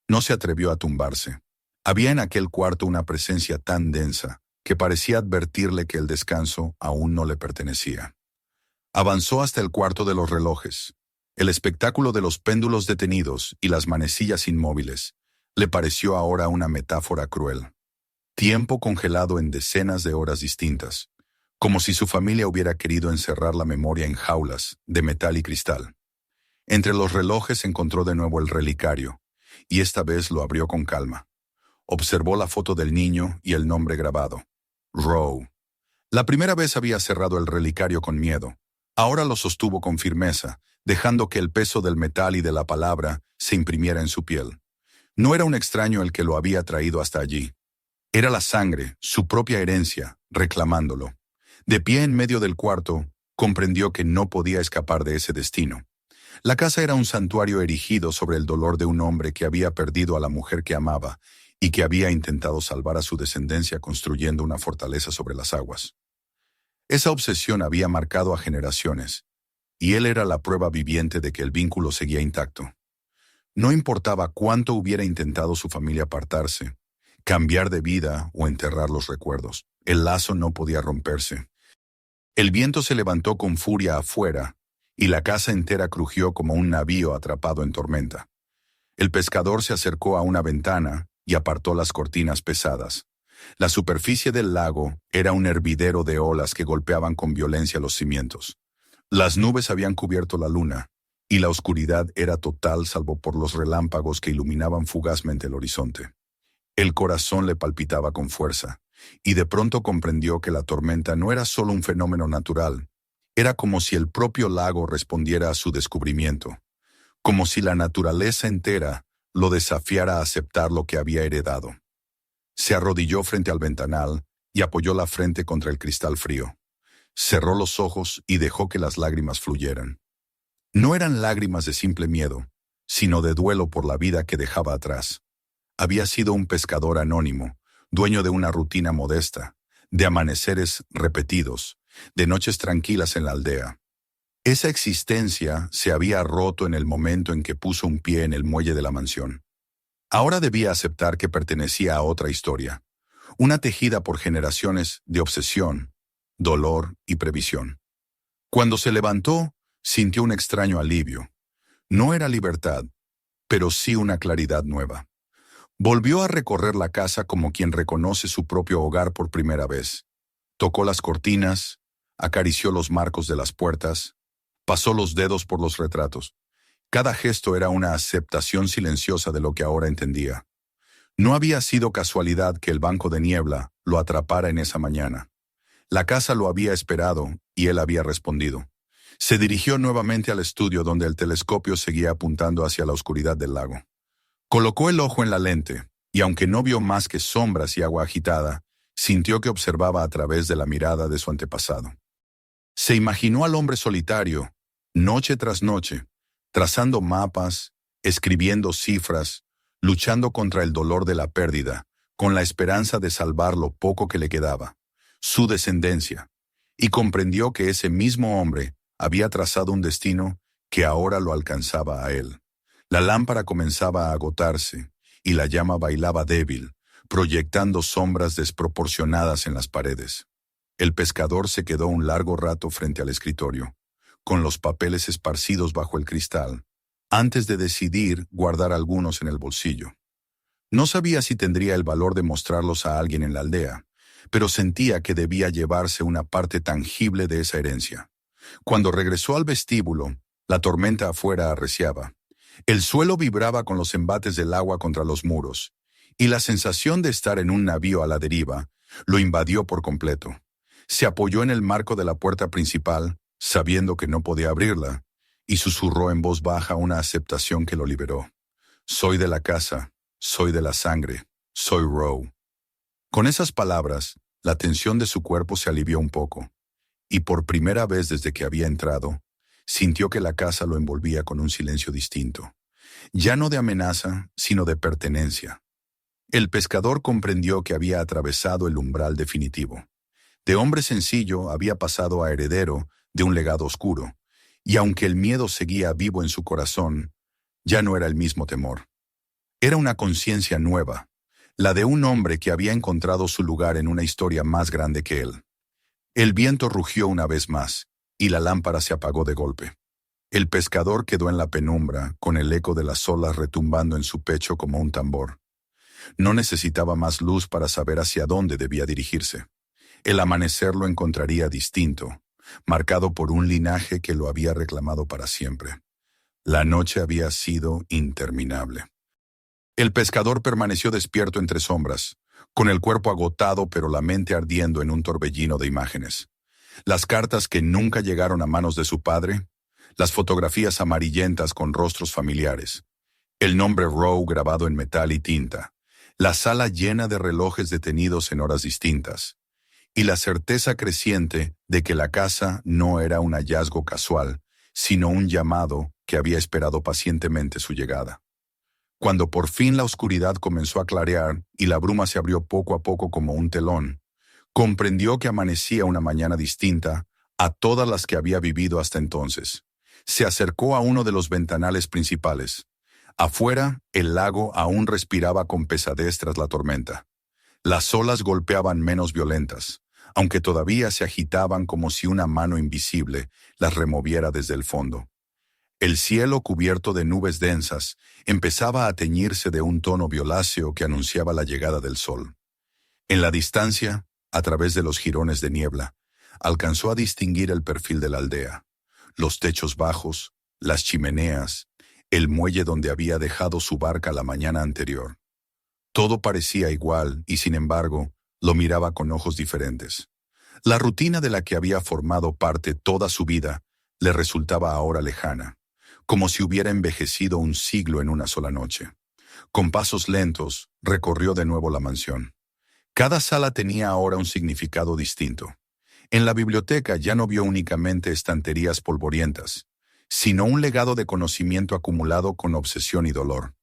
No se atrevió a tumbarse. Había en aquel cuarto una presencia tan densa que parecía advertirle que el descanso aún no le pertenecía. Avanzó hasta el cuarto de los relojes. El espectáculo de los péndulos detenidos y las manecillas inmóviles le pareció ahora una metáfora cruel. Tiempo congelado en decenas de horas distintas, como si su familia hubiera querido encerrar la memoria en jaulas de metal y cristal. Entre los relojes encontró de nuevo el relicario, y esta vez lo abrió con calma. Observó la foto del niño y el nombre grabado: Roe. La primera vez había cerrado el relicario con miedo. Ahora lo sostuvo con firmeza, dejando que el peso del metal y de la palabra se imprimiera en su piel. No era un extraño el que lo había traído hasta allí. Era la sangre, su propia herencia, reclamándolo. De pie en medio del cuarto, comprendió que no podía escapar de ese destino. La casa era un santuario erigido sobre el dolor de un hombre que había perdido a la mujer que amaba y que había intentado salvar a su descendencia construyendo una fortaleza sobre las aguas. Esa obsesión había marcado a generaciones, y él era la prueba viviente de que el vínculo seguía intacto. No importaba cuánto hubiera intentado su familia apartarse, cambiar de vida o enterrar los recuerdos, el lazo no podía romperse. El viento se levantó con furia afuera, y la casa entera crujió como un navío atrapado en tormenta. El pescador se acercó a una ventana y apartó las cortinas pesadas. La superficie del lago era un hervidero de olas que golpeaban con violencia los cimientos. Las nubes habían cubierto la luna, y la oscuridad era total salvo por los relámpagos que iluminaban fugazmente el horizonte. El corazón le palpitaba con fuerza, y de pronto comprendió que la tormenta no era solo un fenómeno natural. Era como si el propio lago respondiera a su descubrimiento, como si la naturaleza entera lo desafiara a aceptar lo que había heredado. Se arrodilló frente al ventanal y apoyó la frente contra el cristal frío. Cerró los ojos y dejó que las lágrimas fluyeran. No eran lágrimas de simple miedo, sino de duelo por la vida que dejaba atrás. Había sido un pescador anónimo, dueño de una rutina modesta, de amaneceres repetidos, de noches tranquilas en la aldea. Esa existencia se había roto en el momento en que puso un pie en el muelle de la mansión. Ahora debía aceptar que pertenecía a otra historia, una tejida por generaciones de obsesión, dolor y previsión. Cuando se levantó, sintió un extraño alivio. No era libertad, pero sí una claridad nueva. Volvió a recorrer la casa como quien reconoce su propio hogar por primera vez. Tocó las cortinas, acarició los marcos de las puertas, pasó los dedos por los retratos. Cada gesto era una aceptación silenciosa de lo que ahora entendía. No había sido casualidad que el banco de niebla lo atrapara en esa mañana. La casa lo había esperado y él había respondido. Se dirigió nuevamente al estudio donde el telescopio seguía apuntando hacia la oscuridad del lago. Colocó el ojo en la lente, y aunque no vio más que sombras y agua agitada, sintió que observaba a través de la mirada de su antepasado. Se imaginó al hombre solitario, noche tras noche, trazando mapas, escribiendo cifras, luchando contra el dolor de la pérdida, con la esperanza de salvar lo poco que le quedaba, su descendencia, y comprendió que ese mismo hombre había trazado un destino que ahora lo alcanzaba a él. La lámpara comenzaba a agotarse, y la llama bailaba débil, proyectando sombras desproporcionadas en las paredes. El pescador se quedó un largo rato frente al escritorio, con los papeles esparcidos bajo el cristal, antes de decidir guardar algunos en el bolsillo. No sabía si tendría el valor de mostrarlos a alguien en la aldea, pero sentía que debía llevarse una parte tangible de esa herencia. Cuando regresó al vestíbulo, la tormenta afuera arreciaba. El suelo vibraba con los embates del agua contra los muros, y la sensación de estar en un navío a la deriva lo invadió por completo. Se apoyó en el marco de la puerta principal, sabiendo que no podía abrirla, y susurró en voz baja una aceptación que lo liberó. Soy de la casa, soy de la sangre, soy Roe. Con esas palabras, la tensión de su cuerpo se alivió un poco, y por primera vez desde que había entrado, sintió que la casa lo envolvía con un silencio distinto, ya no de amenaza, sino de pertenencia. El pescador comprendió que había atravesado el umbral definitivo. De hombre sencillo había pasado a heredero de un legado oscuro, y aunque el miedo seguía vivo en su corazón, ya no era el mismo temor. Era una conciencia nueva, la de un hombre que había encontrado su lugar en una historia más grande que él. El viento rugió una vez más, y la lámpara se apagó de golpe. El pescador quedó en la penumbra, con el eco de las olas retumbando en su pecho como un tambor. No necesitaba más luz para saber hacia dónde debía dirigirse. El amanecer lo encontraría distinto, marcado por un linaje que lo había reclamado para siempre. La noche había sido interminable. El pescador permaneció despierto entre sombras, con el cuerpo agotado pero la mente ardiendo en un torbellino de imágenes. Las cartas que nunca llegaron a manos de su padre, las fotografías amarillentas con rostros familiares, el nombre Roe grabado en metal y tinta, la sala llena de relojes detenidos en horas distintas, y la certeza creciente de que la casa no era un hallazgo casual, sino un llamado que había esperado pacientemente su llegada. Cuando por fin la oscuridad comenzó a clarear y la bruma se abrió poco a poco como un telón, comprendió que amanecía una mañana distinta a todas las que había vivido hasta entonces. Se acercó a uno de los ventanales principales. Afuera, el lago aún respiraba con pesadez tras la tormenta. Las olas golpeaban menos violentas, aunque todavía se agitaban como si una mano invisible las removiera desde el fondo. El cielo, cubierto de nubes densas, empezaba a teñirse de un tono violáceo que anunciaba la llegada del sol. En la distancia, a través de los jirones de niebla, alcanzó a distinguir el perfil de la aldea, los techos bajos, las chimeneas, el muelle donde había dejado su barca la mañana anterior. Todo parecía igual y, sin embargo, lo miraba con ojos diferentes. La rutina de la que había formado parte toda su vida le resultaba ahora lejana, como si hubiera envejecido un siglo en una sola noche. Con pasos lentos, recorrió de nuevo la mansión. Cada sala tenía ahora un significado distinto. En la biblioteca ya no vio únicamente estanterías polvorientas, sino un legado de conocimiento acumulado con obsesión y dolor.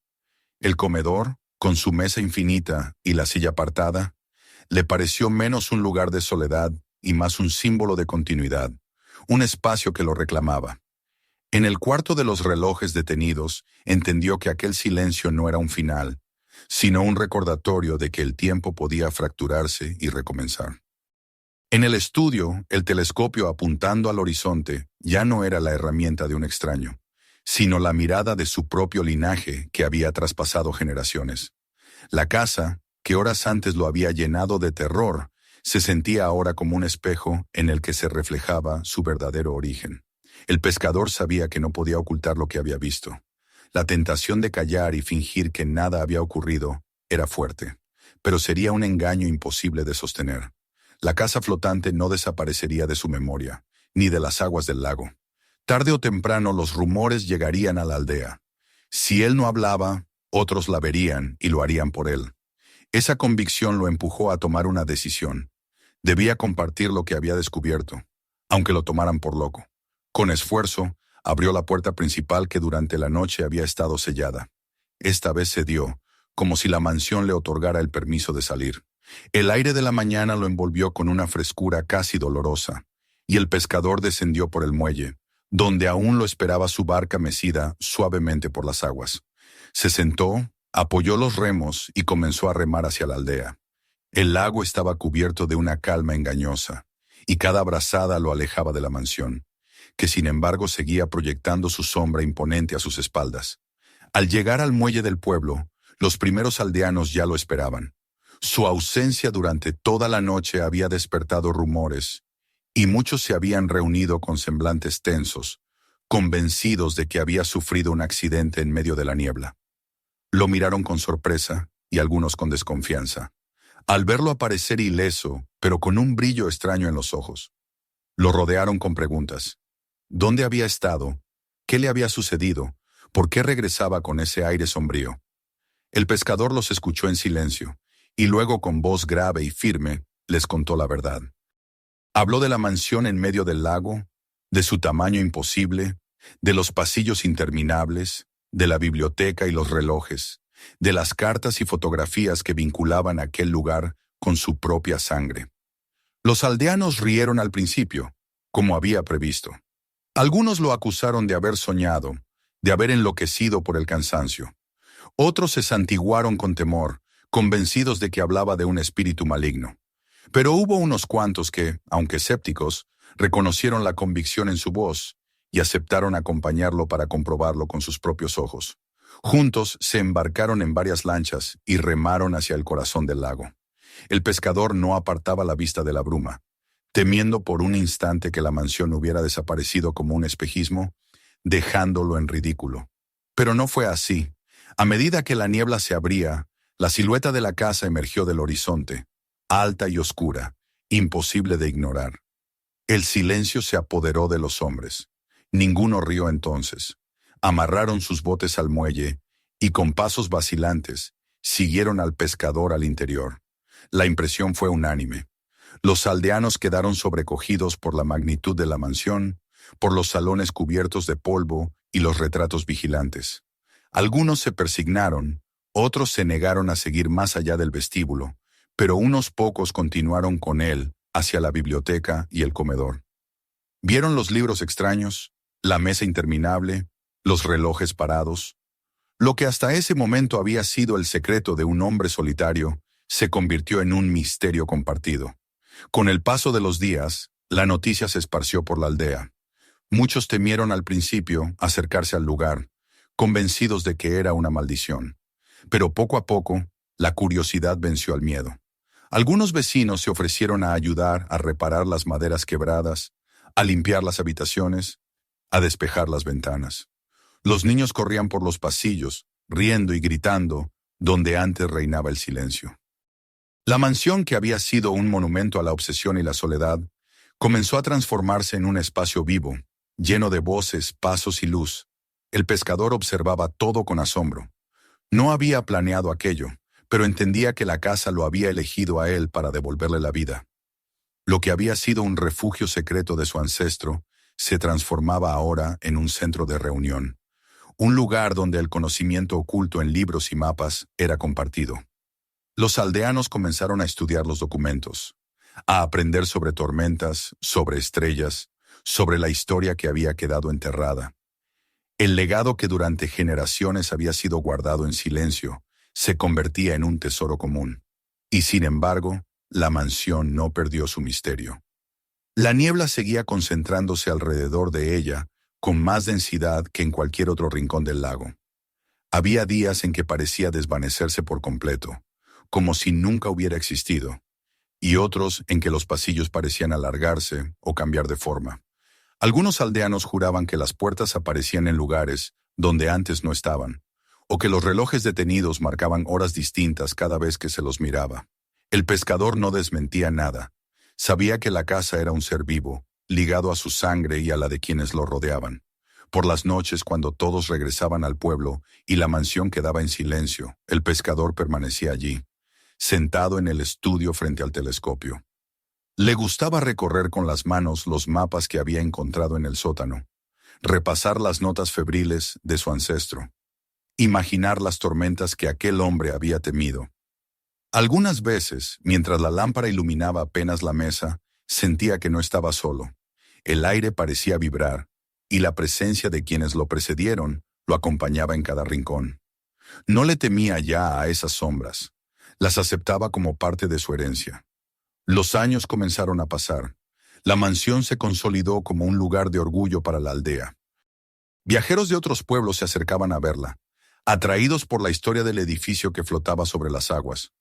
El comedor, con su mesa infinita y la silla apartada, le pareció menos un lugar de soledad y más un símbolo de continuidad, un espacio que lo reclamaba. En el cuarto de los relojes detenidos, entendió que aquel silencio no era un final, sino un recordatorio de que el tiempo podía fracturarse y recomenzar. En el estudio, el telescopio apuntando al horizonte ya no era la herramienta de un extraño, sino la mirada de su propio linaje que había traspasado generaciones. La casa, que horas antes lo había llenado de terror, se sentía ahora como un espejo en el que se reflejaba su verdadero origen. El pescador sabía que no podía ocultar lo que había visto. La tentación de callar y fingir que nada había ocurrido era fuerte, pero sería un engaño imposible de sostener. La casa flotante no desaparecería de su memoria, ni de las aguas del lago. Tarde o temprano los rumores llegarían a la aldea. Si él no hablaba, otros la verían y lo harían por él. Esa convicción lo empujó a tomar una decisión. Debía compartir lo que había descubierto, aunque lo tomaran por loco. Con esfuerzo, abrió la puerta principal que durante la noche había estado sellada. Esta vez cedió, como si la mansión le otorgara el permiso de salir. El aire de la mañana lo envolvió con una frescura casi dolorosa, y el pescador descendió por el muelle, donde aún lo esperaba su barca mecida suavemente por las aguas. Se sentó, apoyó los remos y comenzó a remar hacia la aldea. El lago estaba cubierto de una calma engañosa, y cada brazada lo alejaba de la mansión, que sin embargo seguía proyectando su sombra imponente a sus espaldas. Al llegar al muelle del pueblo, Los primeros aldeanos ya lo esperaban. Su ausencia durante toda la noche había despertado rumores, y muchos se habían reunido con semblantes tensos, convencidos de que había sufrido un accidente en medio de la niebla. Lo miraron con sorpresa y algunos con desconfianza, al verlo aparecer ileso, pero con un brillo extraño en los ojos. Lo rodearon con preguntas. ¿Dónde había estado? ¿Qué le había sucedido? ¿Por qué regresaba con ese aire sombrío? El pescador los escuchó en silencio, y luego con voz grave y firme les contó la verdad. Habló de la mansión en medio del lago, de su tamaño imposible, de los pasillos interminables, de la biblioteca y los relojes, de las cartas y fotografías que vinculaban aquel lugar con su propia sangre. Los aldeanos rieron al principio, como había previsto. Algunos lo acusaron de haber soñado, de haber enloquecido por el cansancio. Otros se santiguaron con temor, convencidos de que hablaba de un espíritu maligno. Pero hubo unos cuantos que, aunque escépticos, reconocieron la convicción en su voz y aceptaron acompañarlo para comprobarlo con sus propios ojos. Juntos se embarcaron en varias lanchas y remaron hacia el corazón del lago. El pescador no apartaba la vista de la bruma, temiendo por un instante que la mansión hubiera desaparecido como un espejismo, dejándolo en ridículo. Pero no fue así. A medida que la niebla se abría, la silueta de la casa emergió del horizonte, alta y oscura, imposible de ignorar. El silencio se apoderó de los hombres. Ninguno rió entonces. Amarraron sus botes al muelle y con pasos vacilantes siguieron al pescador al interior. La impresión fue unánime. Los aldeanos quedaron sobrecogidos por la magnitud de la mansión, por los salones cubiertos de polvo y los retratos vigilantes. Algunos se persignaron, otros se negaron a seguir más allá del vestíbulo, pero unos pocos continuaron con él hacia la biblioteca y el comedor. Vieron los libros extraños, la mesa interminable, los relojes parados. Lo que hasta ese momento había sido el secreto de un hombre solitario se convirtió en un misterio compartido. Con el paso de los días, la noticia se esparció por la aldea. Muchos temieron al principio acercarse al lugar, convencidos de que era una maldición. Pero poco a poco, la curiosidad venció al miedo. Algunos vecinos se ofrecieron a ayudar a reparar las maderas quebradas, a limpiar las habitaciones, a despejar las ventanas. Los niños corrían por los pasillos, riendo y gritando, donde antes reinaba el silencio. La mansión, que había sido un monumento a la obsesión y la soledad, comenzó a transformarse en un espacio vivo, lleno de voces, pasos y luz. El pescador observaba todo con asombro. No había planeado aquello, pero entendía que la casa lo había elegido a él para devolverle la vida. Lo que había sido un refugio secreto de su ancestro se transformaba ahora en un centro de reunión, un lugar donde el conocimiento oculto en libros y mapas era compartido. Los aldeanos comenzaron a estudiar los documentos, a aprender sobre tormentas, sobre estrellas, sobre la historia que había quedado enterrada. El legado que durante generaciones había sido guardado en silencio se convertía en un tesoro común. Y sin embargo, la mansión no perdió su misterio. La niebla seguía concentrándose alrededor de ella con más densidad que en cualquier otro rincón del lago. Había días en que parecía desvanecerse por completo, como si nunca hubiera existido, y otros en que los pasillos parecían alargarse o cambiar de forma. Algunos aldeanos juraban que las puertas aparecían en lugares donde antes no estaban, o que los relojes detenidos marcaban horas distintas cada vez que se los miraba. El pescador no desmentía nada. Sabía que la casa era un ser vivo, ligado a su sangre y a la de quienes lo rodeaban. Por las noches, cuando todos regresaban al pueblo y la mansión quedaba en silencio, el pescador permanecía allí, sentado en el estudio frente al telescopio. Le gustaba recorrer con las manos los mapas que había encontrado en el sótano, repasar las notas febriles de su ancestro, imaginar las tormentas que aquel hombre había temido. Algunas veces, mientras la lámpara iluminaba apenas la mesa, sentía que no estaba solo. El aire parecía vibrar, y la presencia de quienes lo precedieron lo acompañaba en cada rincón. No le temía ya a esas sombras, las aceptaba como parte de su herencia. Los años comenzaron a pasar. La mansión se consolidó como un lugar de orgullo para la aldea. Viajeros de otros pueblos se acercaban a verla, atraídos por la historia del edificio que flotaba sobre las aguas.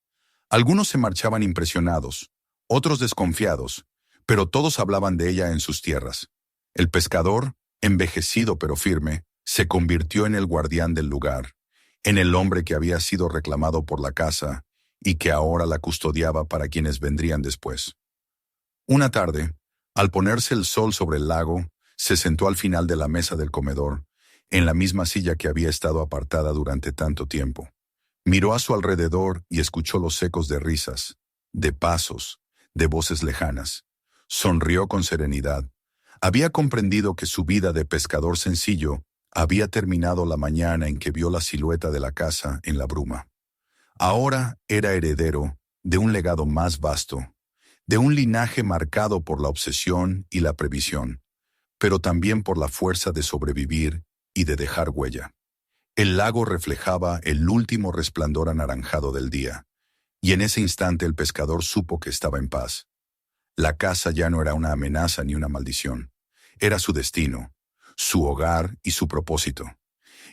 Algunos se marchaban impresionados, otros desconfiados, pero todos hablaban de ella en sus tierras. El pescador, envejecido pero firme, se convirtió en el guardián del lugar, en el hombre que había sido reclamado por la casa y que ahora la custodiaba para quienes vendrían después. Una tarde, al ponerse el sol sobre el lago, se sentó al final de la mesa del comedor, en la misma silla que había estado apartada durante tanto tiempo. Miró a su alrededor y escuchó los ecos de risas, de pasos, de voces lejanas. Sonrió con serenidad. Había comprendido que su vida de pescador sencillo había terminado la mañana en que vio la silueta de la casa en la bruma. Ahora era heredero de un legado más vasto, de un linaje marcado por la obsesión y la previsión, pero también por la fuerza de sobrevivir y de dejar huella. El lago reflejaba el último resplandor anaranjado del día, y en ese instante el pescador supo que estaba en paz. La casa ya no era una amenaza ni una maldición. Era su destino, su hogar y su propósito.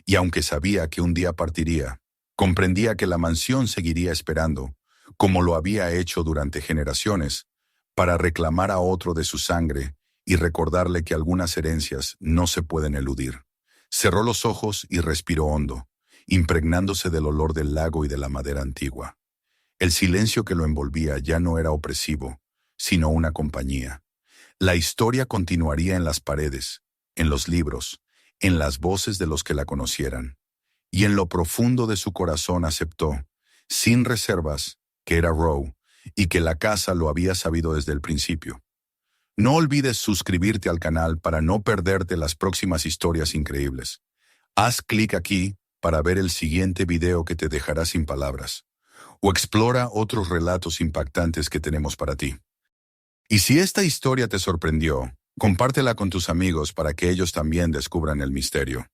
Y aunque sabía que un día partiría, comprendía que la mansión seguiría esperando, como lo había hecho durante generaciones, para reclamar a otro de su sangre y recordarle que algunas herencias no se pueden eludir. Cerró los ojos y respiró hondo, impregnándose del olor del lago y de la madera antigua. El silencio que lo envolvía ya no era opresivo, sino una compañía. La historia continuaría en las paredes, en los libros, en las voces de los que la conocieran. Y en lo profundo de su corazón aceptó, sin reservas, que era Roe y que la casa lo había sabido desde el principio. No olvides suscribirte al canal para no perderte las próximas historias increíbles. Haz clic aquí para ver el siguiente video que te dejará sin palabras, o explora otros relatos impactantes que tenemos para ti. Y si esta historia te sorprendió, compártela con tus amigos para que ellos también descubran el misterio.